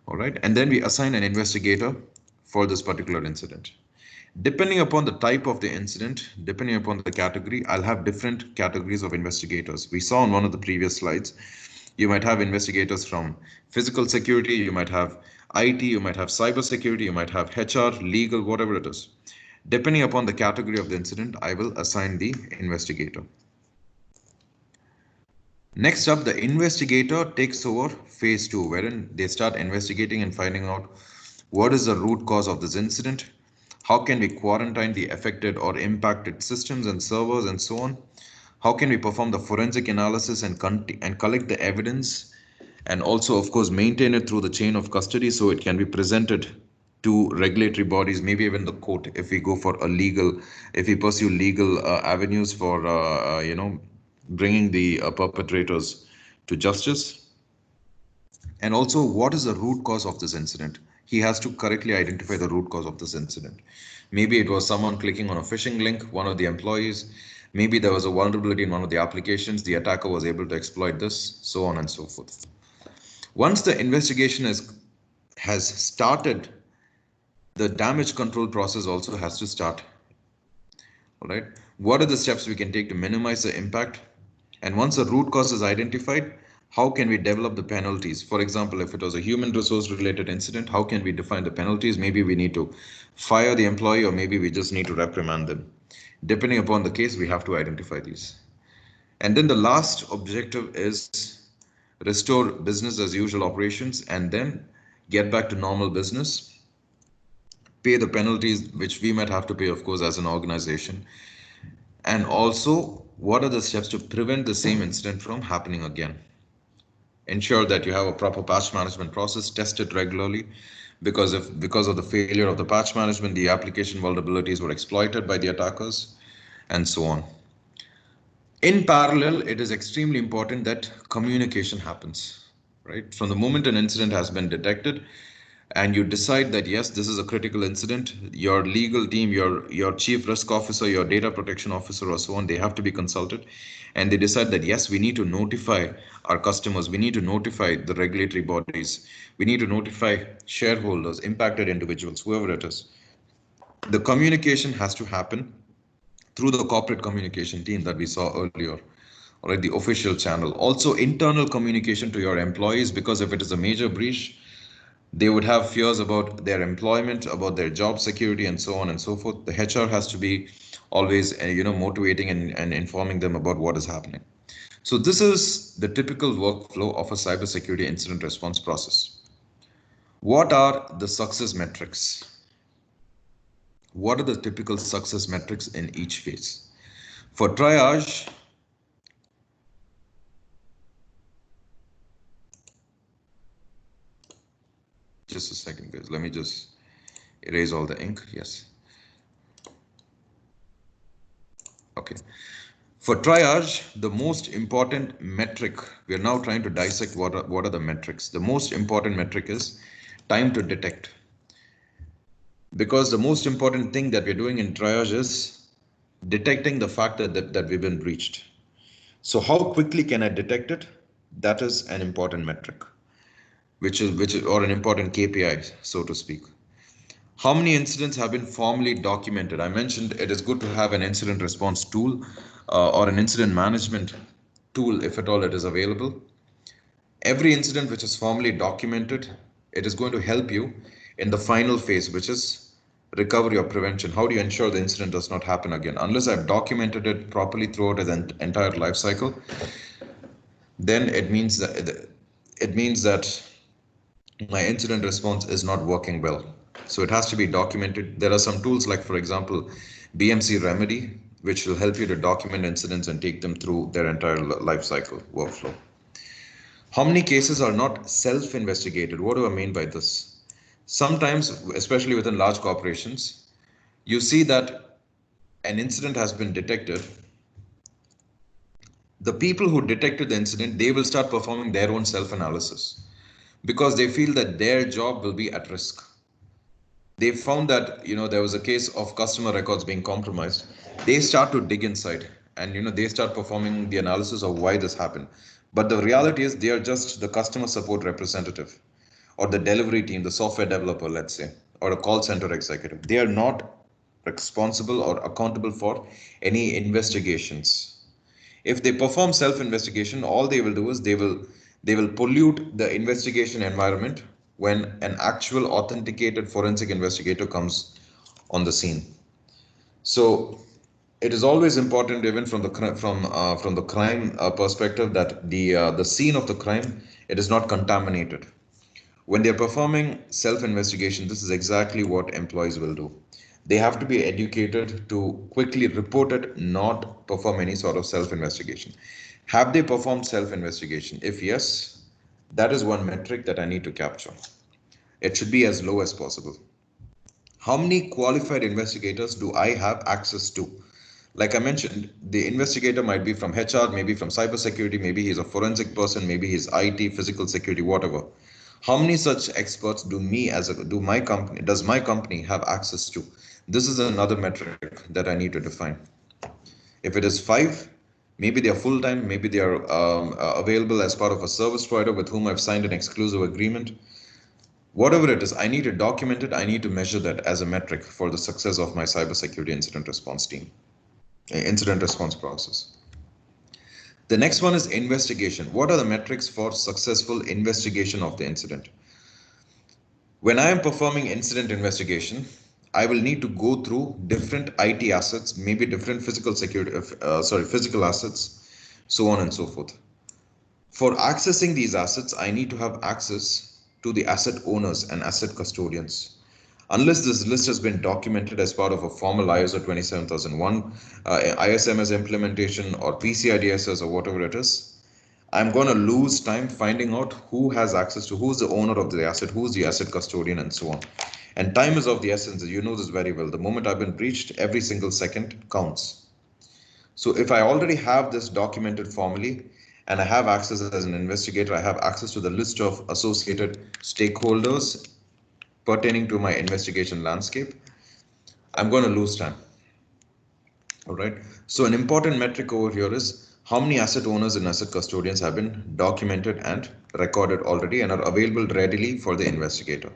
All right, and then we assign an investigator for this particular incident. Depending upon the type of the incident, depending upon the category, I'll have different categories of investigators. We saw on one of the previous slides, you might have investigators from physical security, you might have IT, you might have cybersecurity, you might have HR, legal, whatever it is. Depending upon the category of the incident, I will assign the investigator. Next up, the investigator takes over phase 2, wherein they start investigating and finding out What is the root cause of this incident? How can we quarantine the affected or impacted systems and servers and so on? How can we perform the forensic analysis and collect the evidence, and also, of course, maintain it through the chain of custody so it can be presented to regulatory bodies, maybe even the court, if we go for a legal, if we pursue legal avenues for, bringing the perpetrators to justice. And also, what is the root cause of this incident? He has to correctly identify the root cause of this incident. Maybe it was someone clicking on a phishing link, one of the employees. Maybe there was a vulnerability in one of the applications. The attacker was able to exploit this, so on and so forth. Once the investigation has started, the damage control process also has to start. All right. What are the steps we can take to minimize the impact? And once the root cause is identified, how can we develop the penalties? For example, if it was a human resource related incident, how can we define the penalties? Maybe we need to fire the employee, or maybe we just need to reprimand them. Depending upon the case, we have to identify these. And then the last objective is restore business as usual operations, and then get back to normal business, pay the penalties which we might have to pay, of course, as an organization. And also, what are the steps to prevent the same incident from happening again? Ensure that you have a proper patch management process, test it regularly, because of the failure of the patch management, the application vulnerabilities were exploited by the attackers, and so on. In parallel, it is extremely important that communication happens, right? From the moment an incident has been detected and you decide that, yes, this is a critical incident, your legal team, your chief risk officer, your data protection officer, or so on, they have to be consulted. And they decide that, yes, we need to notify our customers, we need to notify the regulatory bodies, we need to notify shareholders, impacted individuals, whoever it is. The communication has to happen through the corporate communication team that we saw earlier, all right, the official channel. Also, internal communication to your employees, because if it is a major breach, they would have fears about their employment, about their job security, and so on and so forth. The HR has to be always, motivating and informing them about what is happening. So this is the typical workflow of a cybersecurity incident response process. What are the success metrics? What are the typical success metrics in each phase? For triage, just a second, guys. Let me just erase all the ink. Yes. Okay. For triage, the most important metric, we are now trying to dissect what are the metrics. The most important metric is time to detect. Because the most important thing that we're doing in triage is detecting the fact that we've been breached. So how quickly can I detect it? That is an important metric, which is or an important KPI, so to speak. How many incidents have been formally documented? I mentioned it is good to have an incident response tool or an incident management tool, if at all it is available. Every incident which is formally documented, it is going to help you in the final phase, which is recovery or prevention. How do you ensure the incident does not happen again? Unless I've documented it properly throughout the entire life cycle, then it means that my incident response is not working well. So it has to be documented. There are some tools like, for example, BMC Remedy, which will help you to document incidents and take them through their entire life cycle workflow. How many cases are not self-investigated? What do I mean by this? Sometimes, especially within large corporations, you see that an incident has been detected. The people who detected the incident, they will start performing their own self-analysis because they feel that their job will be at risk. They found that, there was a case of customer records being compromised. They start to dig inside and, they start performing the analysis of why this happened. But the reality is they are just the customer support representative or the delivery team, the software developer, let's say, or a call center executive. They are not responsible or accountable for any investigations. If they perform self-investigation, all they will do is they will pollute the investigation environment when an actual authenticated forensic investigator comes on the scene. So it is always important, even from the crime perspective, that the scene of the crime, it is not contaminated. When they're performing self-investigation, this is exactly what employees will do. They have to be educated to quickly report it, not perform any sort of self-investigation. Have they performed self-investigation? If yes, that is one metric that I need to capture. It should be as low as possible. How many qualified investigators do I have access to? Like I mentioned, the investigator might be from HR, maybe from cybersecurity, maybe he's a forensic person, maybe he's IT, physical security, whatever. How many such experts does my company have access to? This is another metric that I need to define. If it is 5, maybe they are full-time, maybe they are available as part of a service provider with whom I've signed an exclusive agreement. Whatever it is, I need to document it. I need to measure that as a metric for the success of my cybersecurity incident response team, incident response process. The next one is investigation. What are the metrics for successful investigation of the incident? When I am performing incident investigation, I will need to go through different IT assets, maybe different physical physical assets, so on and so forth. For accessing these assets, I need to have access to the asset owners and asset custodians. Unless this list has been documented as part of a formal ISO 27001, ISMS implementation, or PCI DSS, or whatever it is, I'm going to lose time finding out who has access to, who's the owner of the asset, who's the asset custodian, and so on. And time is of the essence. You know this very well. The moment I've been breached, every single second counts. So if I already have this documented formally, and I have access as an investigator, I have access to the list of associated stakeholders pertaining to my investigation landscape, I'm going to lose time. All right. So an important metric over here is how many asset owners and asset custodians have been documented and recorded already and are available readily for the investigator.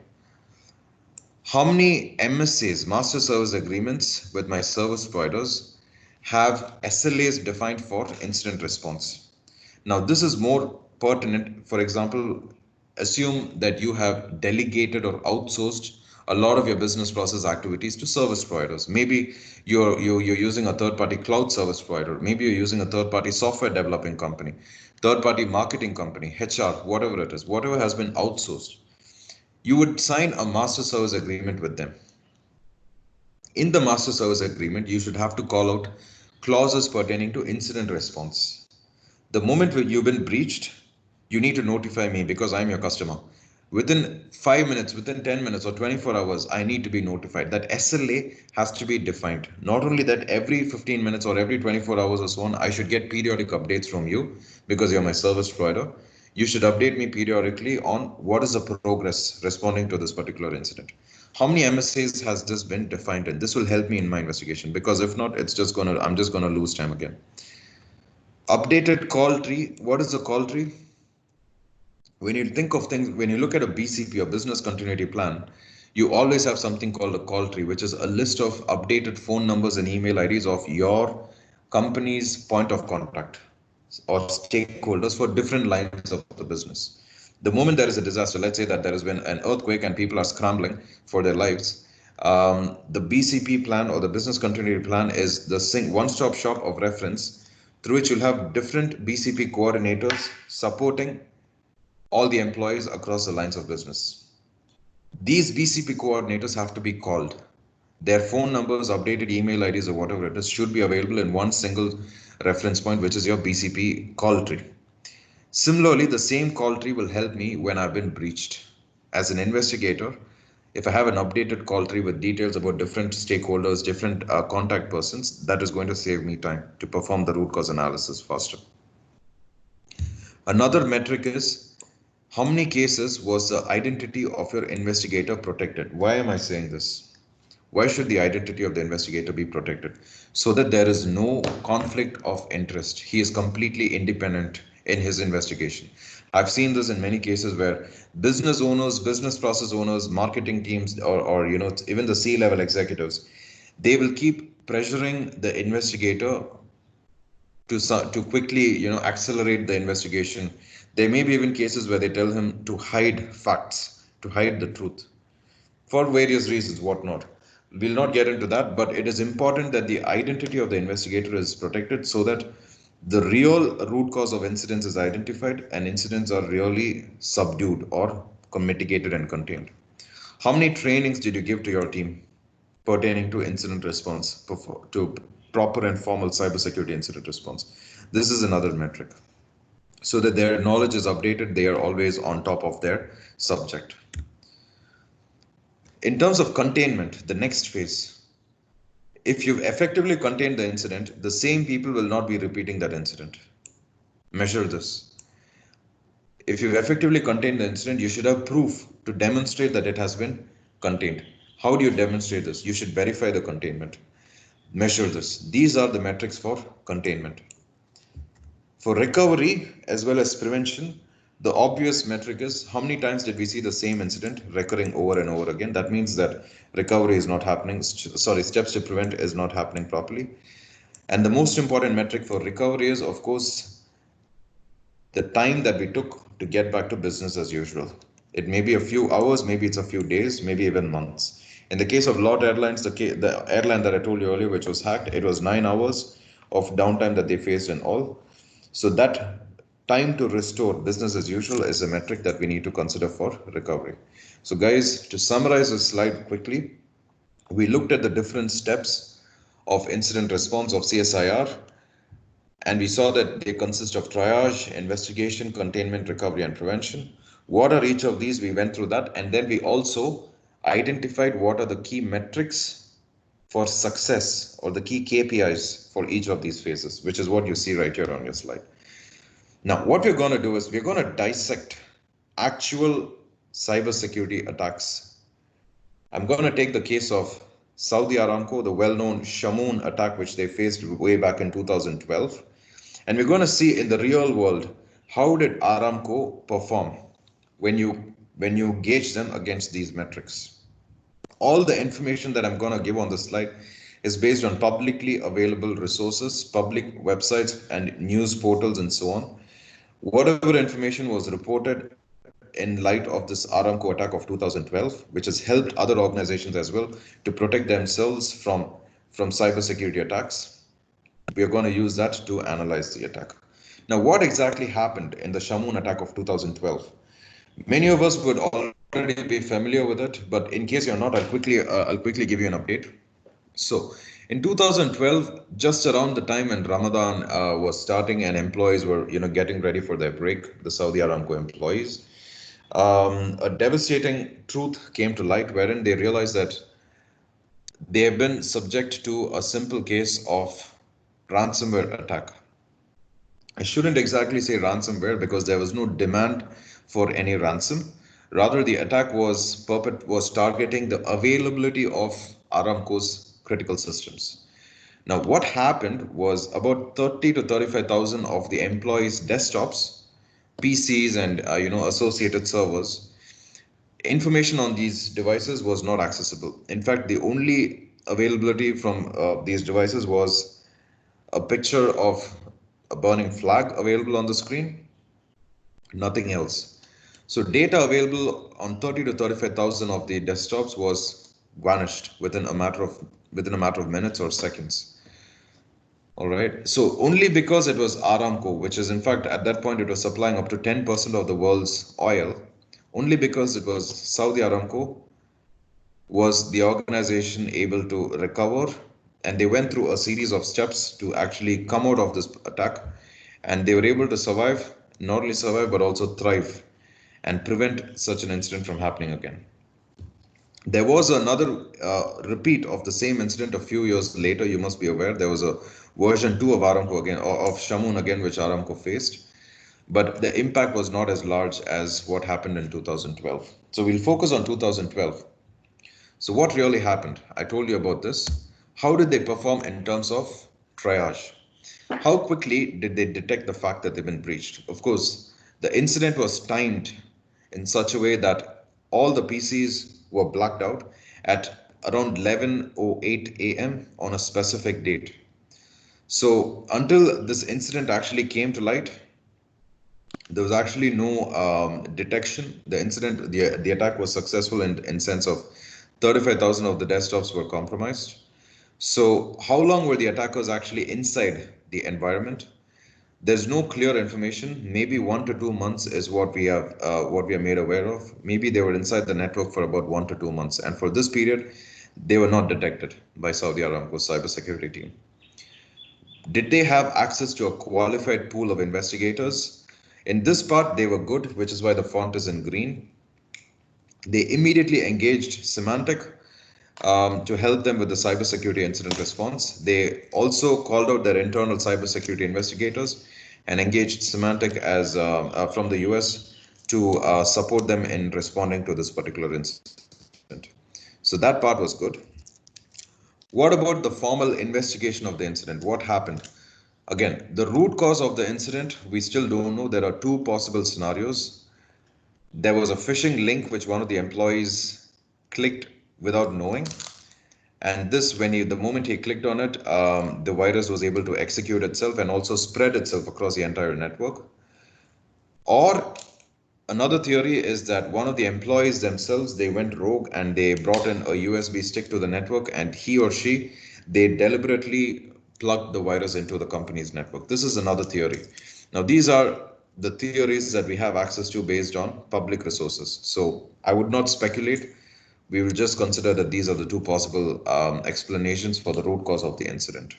How many MSAs, master service agreements, with my service providers have SLAs defined for incident response? Now, this is more pertinent. For example, assume that you have delegated or outsourced a lot of your business process activities to service providers. Maybe you're using a third-party cloud service provider. Maybe you're using a third-party software developing company, third-party marketing company, HR, whatever it is, whatever has been outsourced. You would sign a master service agreement with them. In the master service agreement, you should have to call out clauses pertaining to incident response. The moment you've been breached, you need to notify me because I'm your customer. Within 5 minutes, within 10 minutes or 24 hours, I need to be notified. That SLA has to be defined. Not only that, every 15 minutes or every 24 hours or so on, I should get periodic updates from you because you're my service provider. You should update me periodically on what is the progress responding to this particular incident. How many MSAs has this been defined in? This will help me in my investigation, because if not, I'm just gonna lose time again. Updated call tree. What is the call tree? When you think of things, when you look at a BCP, or business continuity plan, you always have something called a call tree, which is a list of updated phone numbers and email IDs of your company's point of contact or stakeholders for different lines of the business. The moment there is a disaster, let's say that there has been an earthquake and people are scrambling for their lives, the BCP plan or the business continuity plan is the one-stop shop of reference through which you'll have different BCP coordinators supporting all the employees across the lines of business. These BCP coordinators have to be called. Their phone numbers, updated email IDs, or whatever it is, should be available in one single reference point, which is your BCP call tree. Similarly, the same call tree will help me when I've been breached. As an investigator, if I have an updated call tree with details about different stakeholders, different contact persons, that is going to save me time to perform the root cause analysis faster. Another metric is how many cases was the identity of your investigator protected? Why am I saying this? Why should the identity of the investigator be protected? So that there is no conflict of interest. He is completely independent in his investigation. I've seen this in many cases where business owners, business process owners, marketing teams, or even the C-level executives, they will keep pressuring the investigator to quickly accelerate the investigation. There may be even cases where they tell him to hide facts, to hide the truth, for various reasons, whatnot. We'll not get into that, but it is important that the identity of the investigator is protected so that the real root cause of incidents is identified and incidents are really subdued or mitigated and contained. How many trainings did you give to your team pertaining to incident response, to proper and formal cybersecurity incident response? This is another metric. So that their knowledge is updated, they are always on top of their subject. In terms of containment, the next phase, if you've effectively contained the incident, the same people will not be repeating that incident. Measure this. If you've effectively contained the incident, you should have proof to demonstrate that it has been contained. How do you demonstrate this? You should verify the containment. Measure this. These are the metrics for containment. For recovery as well as prevention, the obvious metric is how many times did we see the same incident recurring over and over again? That means that recovery is not happening, steps to prevent is not happening properly. And the most important metric for recovery is, of course, the time that we took to get back to business as usual. It may be a few hours, maybe it's a few days, maybe even months. In the case of Lot Airlines, the airline that I told you earlier, which was hacked, it was 9 hours of downtime that they faced in all. So that time to restore business as usual is a metric that we need to consider for recovery. So guys, to summarize this slide quickly, we looked at the different steps of incident response of CSIR, and we saw that they consist of triage, investigation, containment, recovery, and prevention. What are each of these? We went through that, and then we also identified what are the key metrics for success or the key KPIs for each of these phases, which is what you see right here on your slide. Now, what we're going to do is we're going to dissect actual cybersecurity attacks. I'm going to take the case of Saudi Aramco, the well-known Shamoon attack, which they faced way back in 2012. And we're going to see in the real world, how did Aramco perform when you gauge them against these metrics. All the information that I'm going to give on the slide is based on publicly available resources, public websites and news portals and so on. Whatever information was reported in light of this Aramco attack of 2012, which has helped other organizations as well to protect themselves from cybersecurity attacks, we are going to use that to analyze the attack. Now, what exactly happened in the Shamoon attack of 2012? Many of us would already be familiar with it, but in case you're not, I'll quickly give you an update. So in 2012, just around the time when Ramadan was starting and employees were getting ready for their break, the Saudi Aramco employees, a devastating truth came to light wherein they realized that they have been subject to a simple case of ransomware attack. I shouldn't exactly say ransomware because there was no demand for any ransom. Rather, the attack was targeting the availability of Aramco's critical systems. Now, what happened was about 30 to 35,000 of the employees' desktops, PCs, and associated servers. Information on these devices was not accessible. In fact, the only availability from these devices was a picture of a burning flag available on the screen, nothing else. So data available on 30 to 35,000 of the desktops was vanished within a matter of minutes or seconds. All right. So only because it was Aramco, which is in fact at that point it was supplying up to 10% of the world's oil, only because it was Saudi Aramco was the organization able to recover, and they went through a series of steps to actually come out of this attack, and they were able to survive, not only survive but also thrive and prevent such an incident from happening again. There was another repeat of the same incident a few years later. You must be aware there was a version 2 of Aramco again, or of Shamoon again, which Aramco faced, but the impact was not as large as what happened in 2012. So we'll focus on 2012. So what really happened? I told you about this. How did they perform in terms of triage? How quickly did they detect the fact that they've been breached? Of course, the incident was timed in such a way that all the PCs were blacked out at around 11:08 a.m. on a specific date. So until this incident actually came to light, there was actually no detection. The attack was successful in sense of 35,000 of the desktops were compromised. So how long were the attackers actually inside the environment? There's no clear information. Maybe 1 to 2 months is what we are made aware of. Maybe they were inside the network for about 1 to 2 months, and for this period, they were not detected by Saudi Aramco's cybersecurity team. Did they have access to a qualified pool of investigators? In this part, they were good, which is why the font is in green. They immediately engaged Symantec to help them with the cybersecurity incident response. They also called out their internal cybersecurity investigators and engaged Symantec as from the US to support them in responding to this particular incident. So that part was good. What about the formal investigation of the incident? What happened? Again, the root cause of the incident, we still don't know. There are two possible scenarios. There was a phishing link which one of the employees clicked without knowing. And this, the moment he clicked on it, the virus was able to execute itself and also spread itself across the entire network. Or another theory is that one of the employees themselves, they went rogue and they brought in a USB stick to the network, and he or she, they deliberately plugged the virus into the company's network. This is another theory. Now, these are the theories that we have access to based on public resources. So I would not speculate. We will just consider that these are the two possible explanations for the root cause of the incident.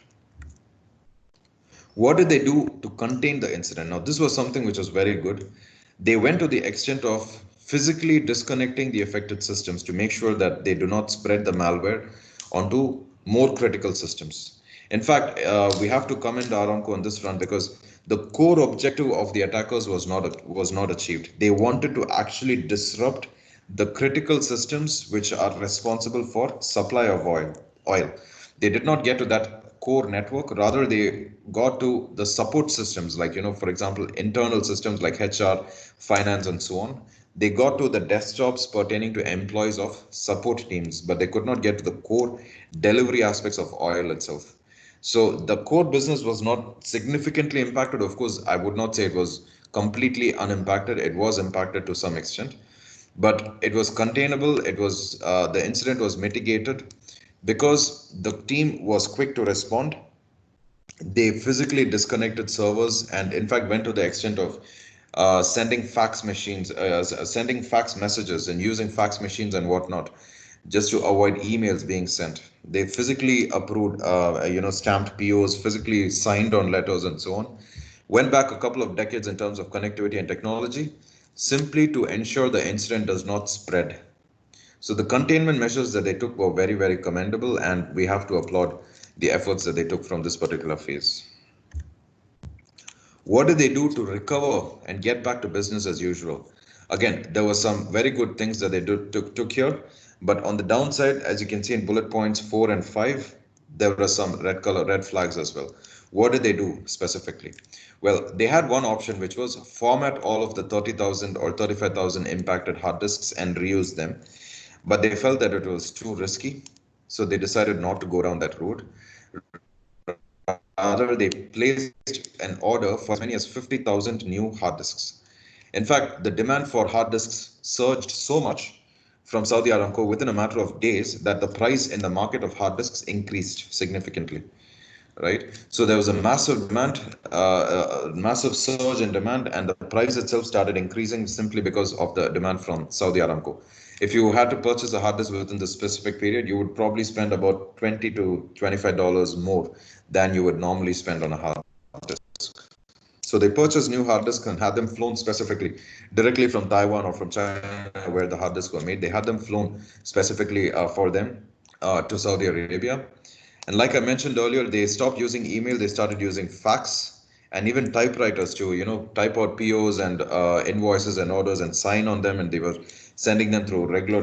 What did they do to contain the incident? Now, this was something which was very good. They went to the extent of physically disconnecting the affected systems to make sure that they do not spread the malware onto more critical systems. In fact, we have to commend Aramco on this front because the core objective of the attackers was not achieved. They wanted to actually disrupt the critical systems which are responsible for supply of oil. They did not get to that core network. Rather, they got to the support systems, like, for example, internal systems like HR, finance, and so on. They got to the desktops pertaining to employees of support teams, but they could not get to the core delivery aspects of oil itself. So the core business was not significantly impacted. Of course, I would not say it was completely unimpacted. It was impacted to some extent, but it was containable. It was the incident was mitigated because the team was quick to respond. They physically disconnected servers and in fact went to the extent of sending fax messages and using fax machines and whatnot just to avoid emails being sent. They physically approved, stamped POs, physically signed on letters and so on. Went back a couple of decades in terms of connectivity and technology, simply to ensure the incident does not spread. So the containment measures that they took were very, very commendable, and we have to applaud the efforts that they took from this particular phase. What did they do to recover and get back to business as usual? Again, there were some very good things that they took here, but on the downside, as you can see in bullet points 4 and 5, there were some red flags as well. What did they do specifically? Well, they had one option, which was format all of the 30,000 or 35,000 impacted hard disks and reuse them. But they felt that it was too risky, so they decided not to go down that route. Rather, they placed an order for as many as 50,000 new hard disks. In fact, the demand for hard disks surged so much from Saudi Aramco within a matter of days that the price in the market of hard disks increased significantly. Right, so there was a massive demand, massive surge in demand, and the price itself started increasing simply because of the demand from Saudi Aramco. If you had to purchase a hard disk within the specific period, you would probably spend about $20 to $25 more than you would normally spend on a hard disk. So they purchased new hard disks and had them flown specifically directly from Taiwan or from China, where the hard disks were made. They had them flown specifically for them to Saudi Arabia. And like I mentioned earlier, they stopped using email. They started using fax and even typewriters to, type out POs and invoices and orders and sign on them. And they were sending them through regular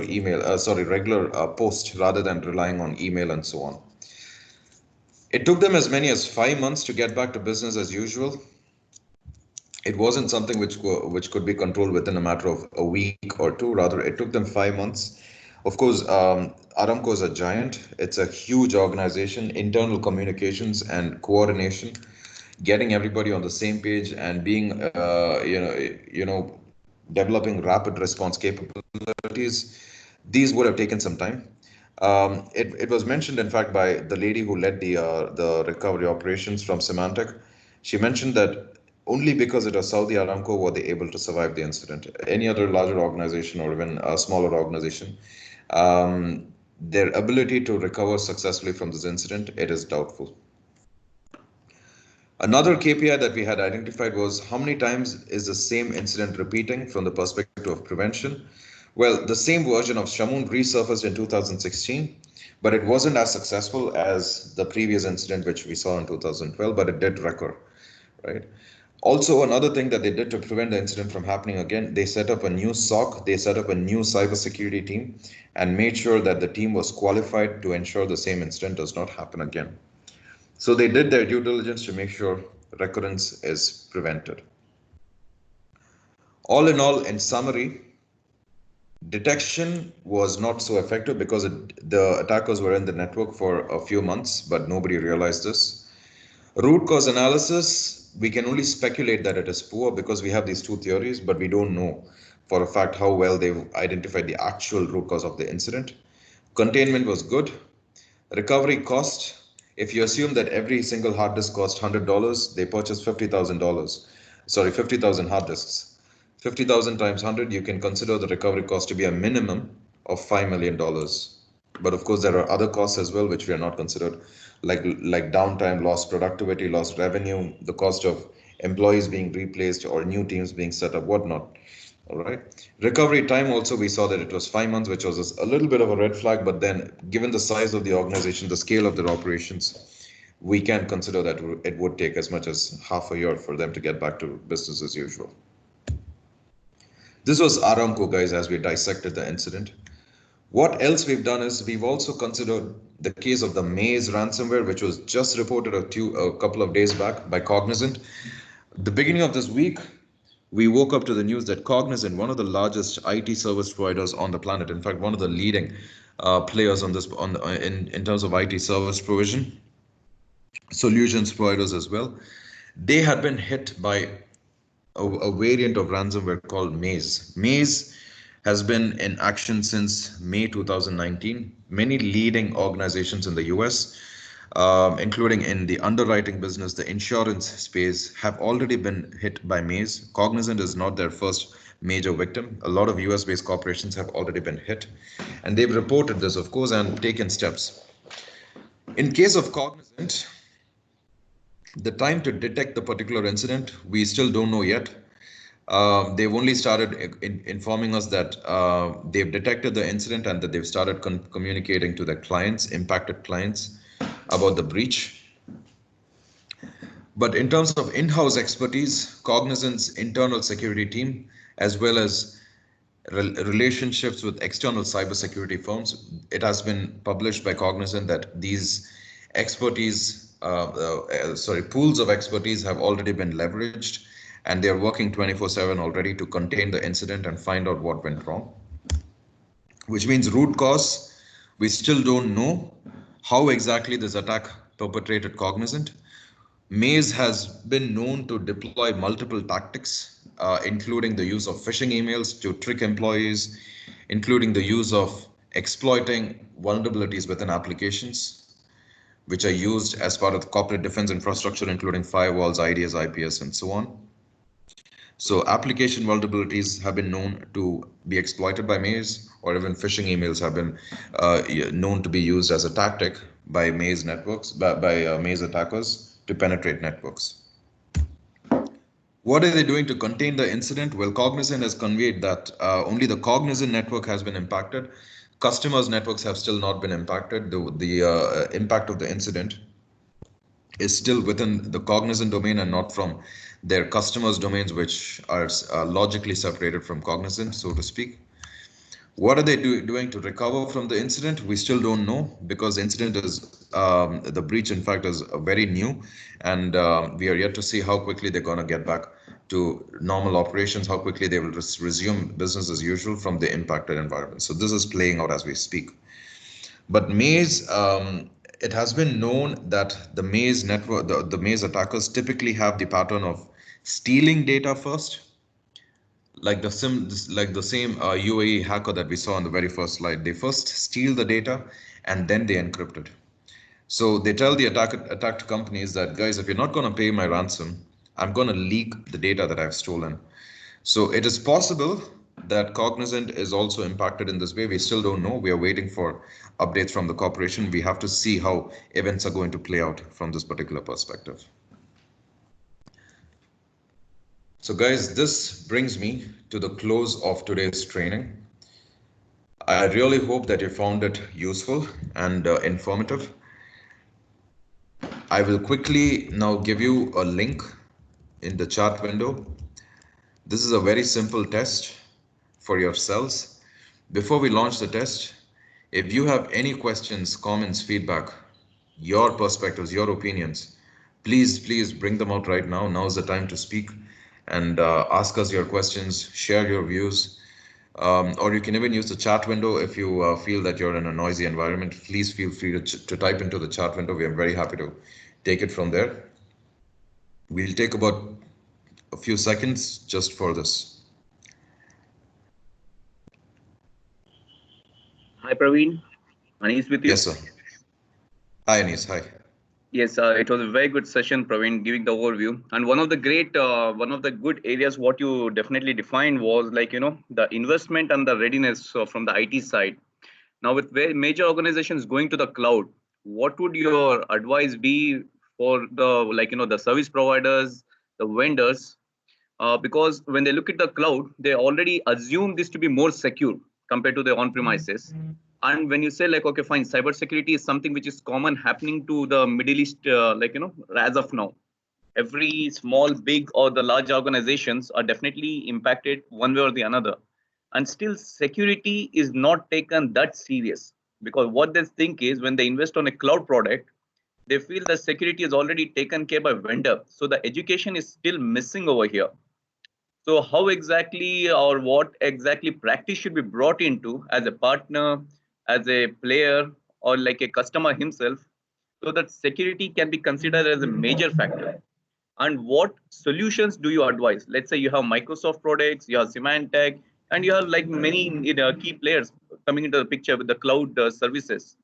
post rather than relying on email and so on. It took them as many as 5 months to get back to business as usual. It wasn't something which could be controlled within a matter of a week or two. Rather, it took them 5 months. Of course, Aramco is a giant. It's a huge organization. Internal communications and coordination, getting everybody on the same page, and being, developing rapid response capabilities. These would have taken some time. It was mentioned, in fact, by the lady who led the recovery operations from Symantec. She mentioned that only because it was Saudi Aramco were they able to survive the incident. Any other larger organization or even a smaller organization, their ability to recover successfully from this incident, it is doubtful. Another KPI that we had identified was how many times is the same incident repeating from the perspective of prevention. Well, the same version of Shamoon resurfaced in 2016, but it wasn't as successful as the previous incident which we saw in 2012, but it did recur, right? Also, another thing that they did to prevent the incident from happening again, they set up a new SOC, they set up a new cybersecurity team, and made sure that the team was qualified to ensure the same incident does not happen again. So they did their due diligence to make sure recurrence is prevented. All in all, in summary, detection was not so effective because the attackers were in the network for a few months, but nobody realized this. Root cause analysis, we can only speculate that it is poor because we have these two theories, but we don't know for a fact how well they've identified the actual root cause of the incident. Containment was good. Recovery cost, if you assume that every single hard disk cost $100, they purchased $50,000. Sorry, 50,000 hard disks. 50,000 times 100, you can consider the recovery cost to be a minimum of $5 million. But of course, there are other costs as well, which we are not considered, like downtime, lost productivity, lost revenue, the cost of employees being replaced or new teams being set up, whatnot. All right. Recovery time also, we saw that it was 5 months, which was a little bit of a red flag. But then, given the size of the organization, the scale of their operations, we can consider that it would take as much as half a year for them to get back to business as usual. This was Aramco, guys, as we dissected the incident. What else we've done is we've also considered the case of the Maze ransomware, which was just reported a couple of days back by Cognizant. The beginning of this week, we woke up to the news that Cognizant, one of the largest IT service providers on the planet, in fact, one of the leading players on this in terms of IT service provision, solutions providers as well, they had been hit by a variant of ransomware called Maze. Maze has been in action since May 2019. Many leading organizations in the US, including in the underwriting business, the insurance space, have already been hit by Maze. Cognizant is not their first major victim. A lot of US-based corporations have already been hit, and they've reported this, of course, and taken steps. In case of Cognizant, the time to detect the particular incident, we still don't know yet. They've only started informing us that they've detected the incident and that they've started communicating to their clients, impacted clients, about the breach. But in terms of in-house expertise, Cognizant's internal security team, as well as relationships with external cybersecurity firms, it has been published by Cognizant that these pools of expertise have already been leveraged, and they're working 24/7 already to contain the incident and find out what went wrong. Which means root cause, we still don't know how exactly this attack perpetrated Cognizant. Maze has been known to deploy multiple tactics, including the use of phishing emails to trick employees, including the use of exploiting vulnerabilities within applications, which are used as part of corporate defense infrastructure, including firewalls, IDS, IPS, and so on. So application vulnerabilities have been known to be exploited by Maze, or even phishing emails have been known to be used as a tactic by Maze networks, by Maze attackers to penetrate networks. What are they doing to contain the incident? Well, Cognizant has conveyed that only the Cognizant network has been impacted. Customers' networks have still not been impacted. The impact of the incident is still within the Cognizant domain and not from their customers' domains, which are logically separated from Cognizant, so to speak. What are they doing to recover from the incident? We still don't know, because the incident is, the breach in fact is very new, and we are yet to see how quickly they're going to get back to normal operations, how quickly they will resume business as usual from the impacted environment. So this is playing out as we speak. But Maze, it has been known that the Maze network, the Maze attackers typically have the pattern of stealing data first, like the same UAE hacker that we saw on the very first slide. They first steal the data and then they encrypt it. So they tell the attacked companies that, guys, if you're not going to pay my ransom, I'm going to leak the data that I've stolen. So it is possible that Cognizant is also impacted in this way. We still don't know. We are waiting for updates from the corporation. We have to see how events are going to play out from this particular perspective. So guys, this brings me to the close of today's training. I really hope that you found it useful and informative. I will quickly now give you a link in the chat window. This is a very simple test for yourselves. Before we launch the test, if you have any questions, comments, feedback, your perspectives, your opinions, please bring them out right now. Now is the time to speak and ask us your questions, share your views, or you can even use the chat window if you feel that you're in a noisy environment. Please feel free to type into the chat window. We are very happy to take it from there. We'll take about a few seconds just for this. Hi, Praveen. Anis with you. Yes, sir. Hi, Anis. Hi. Yes, it was a very good session, Praveen, giving the overview. And one of the good areas what you definitely defined was like, the investment and the readiness from the IT side. Now, with very major organizations going to the cloud, what would your advice be for the service providers, the vendors? Because when they look at the cloud, they already assume this to be more secure compared to the on-premises. And when you say like, okay, fine, cybersecurity is something which is common happening to the Middle East, as of now. Every small, big, or the large organizations are definitely impacted one way or the another. And still, security is not taken that serious, because what they think is when they invest on a cloud product, they feel the security is already taken care by vendor. So the education is still missing over here. So how exactly or what exactly practice should be brought into as a partner, as a player, or like a customer himself, so that security can be considered as a major factor? And what solutions do you advise? Let's say you have Microsoft products, you have Symantec, and you have like many key players coming into the picture with the cloud services.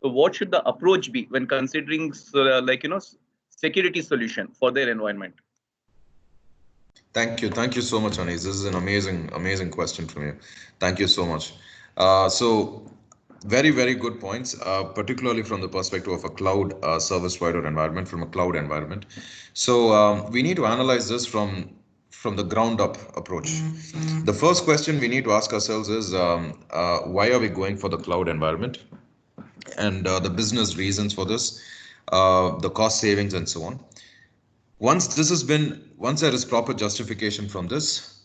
So what should the approach be when considering security solution for their environment? Thank you so much, Anis. This is an amazing question from you. Thank you so much. So very good points, particularly from the perspective of a cloud service provider environment, from a cloud environment. So we need to analyze this from the ground up approach. The first question we need to ask ourselves is why are we going for the cloud environment, and the business reasons for this, the cost savings, and so on. Once there is proper justification from this,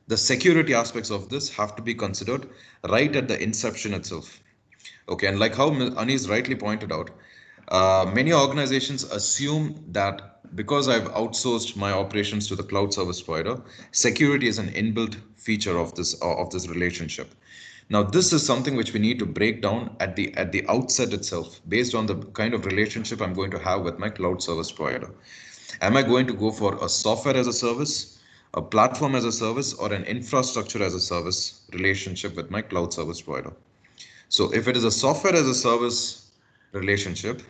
the security aspects of this have to be considered right at the inception itself. Okay, and like how Anis rightly pointed out, many organizations assume that because I've outsourced my operations to the cloud service provider, security is an inbuilt feature of this relationship. Now, this is something which we need to break down at the outset itself, based on the kind of relationship I'm going to have with my cloud service provider. Am I going to go for a software as a service, a platform as a service, or an infrastructure as a service relationship with my cloud service provider? So if it is a software as a service relationship,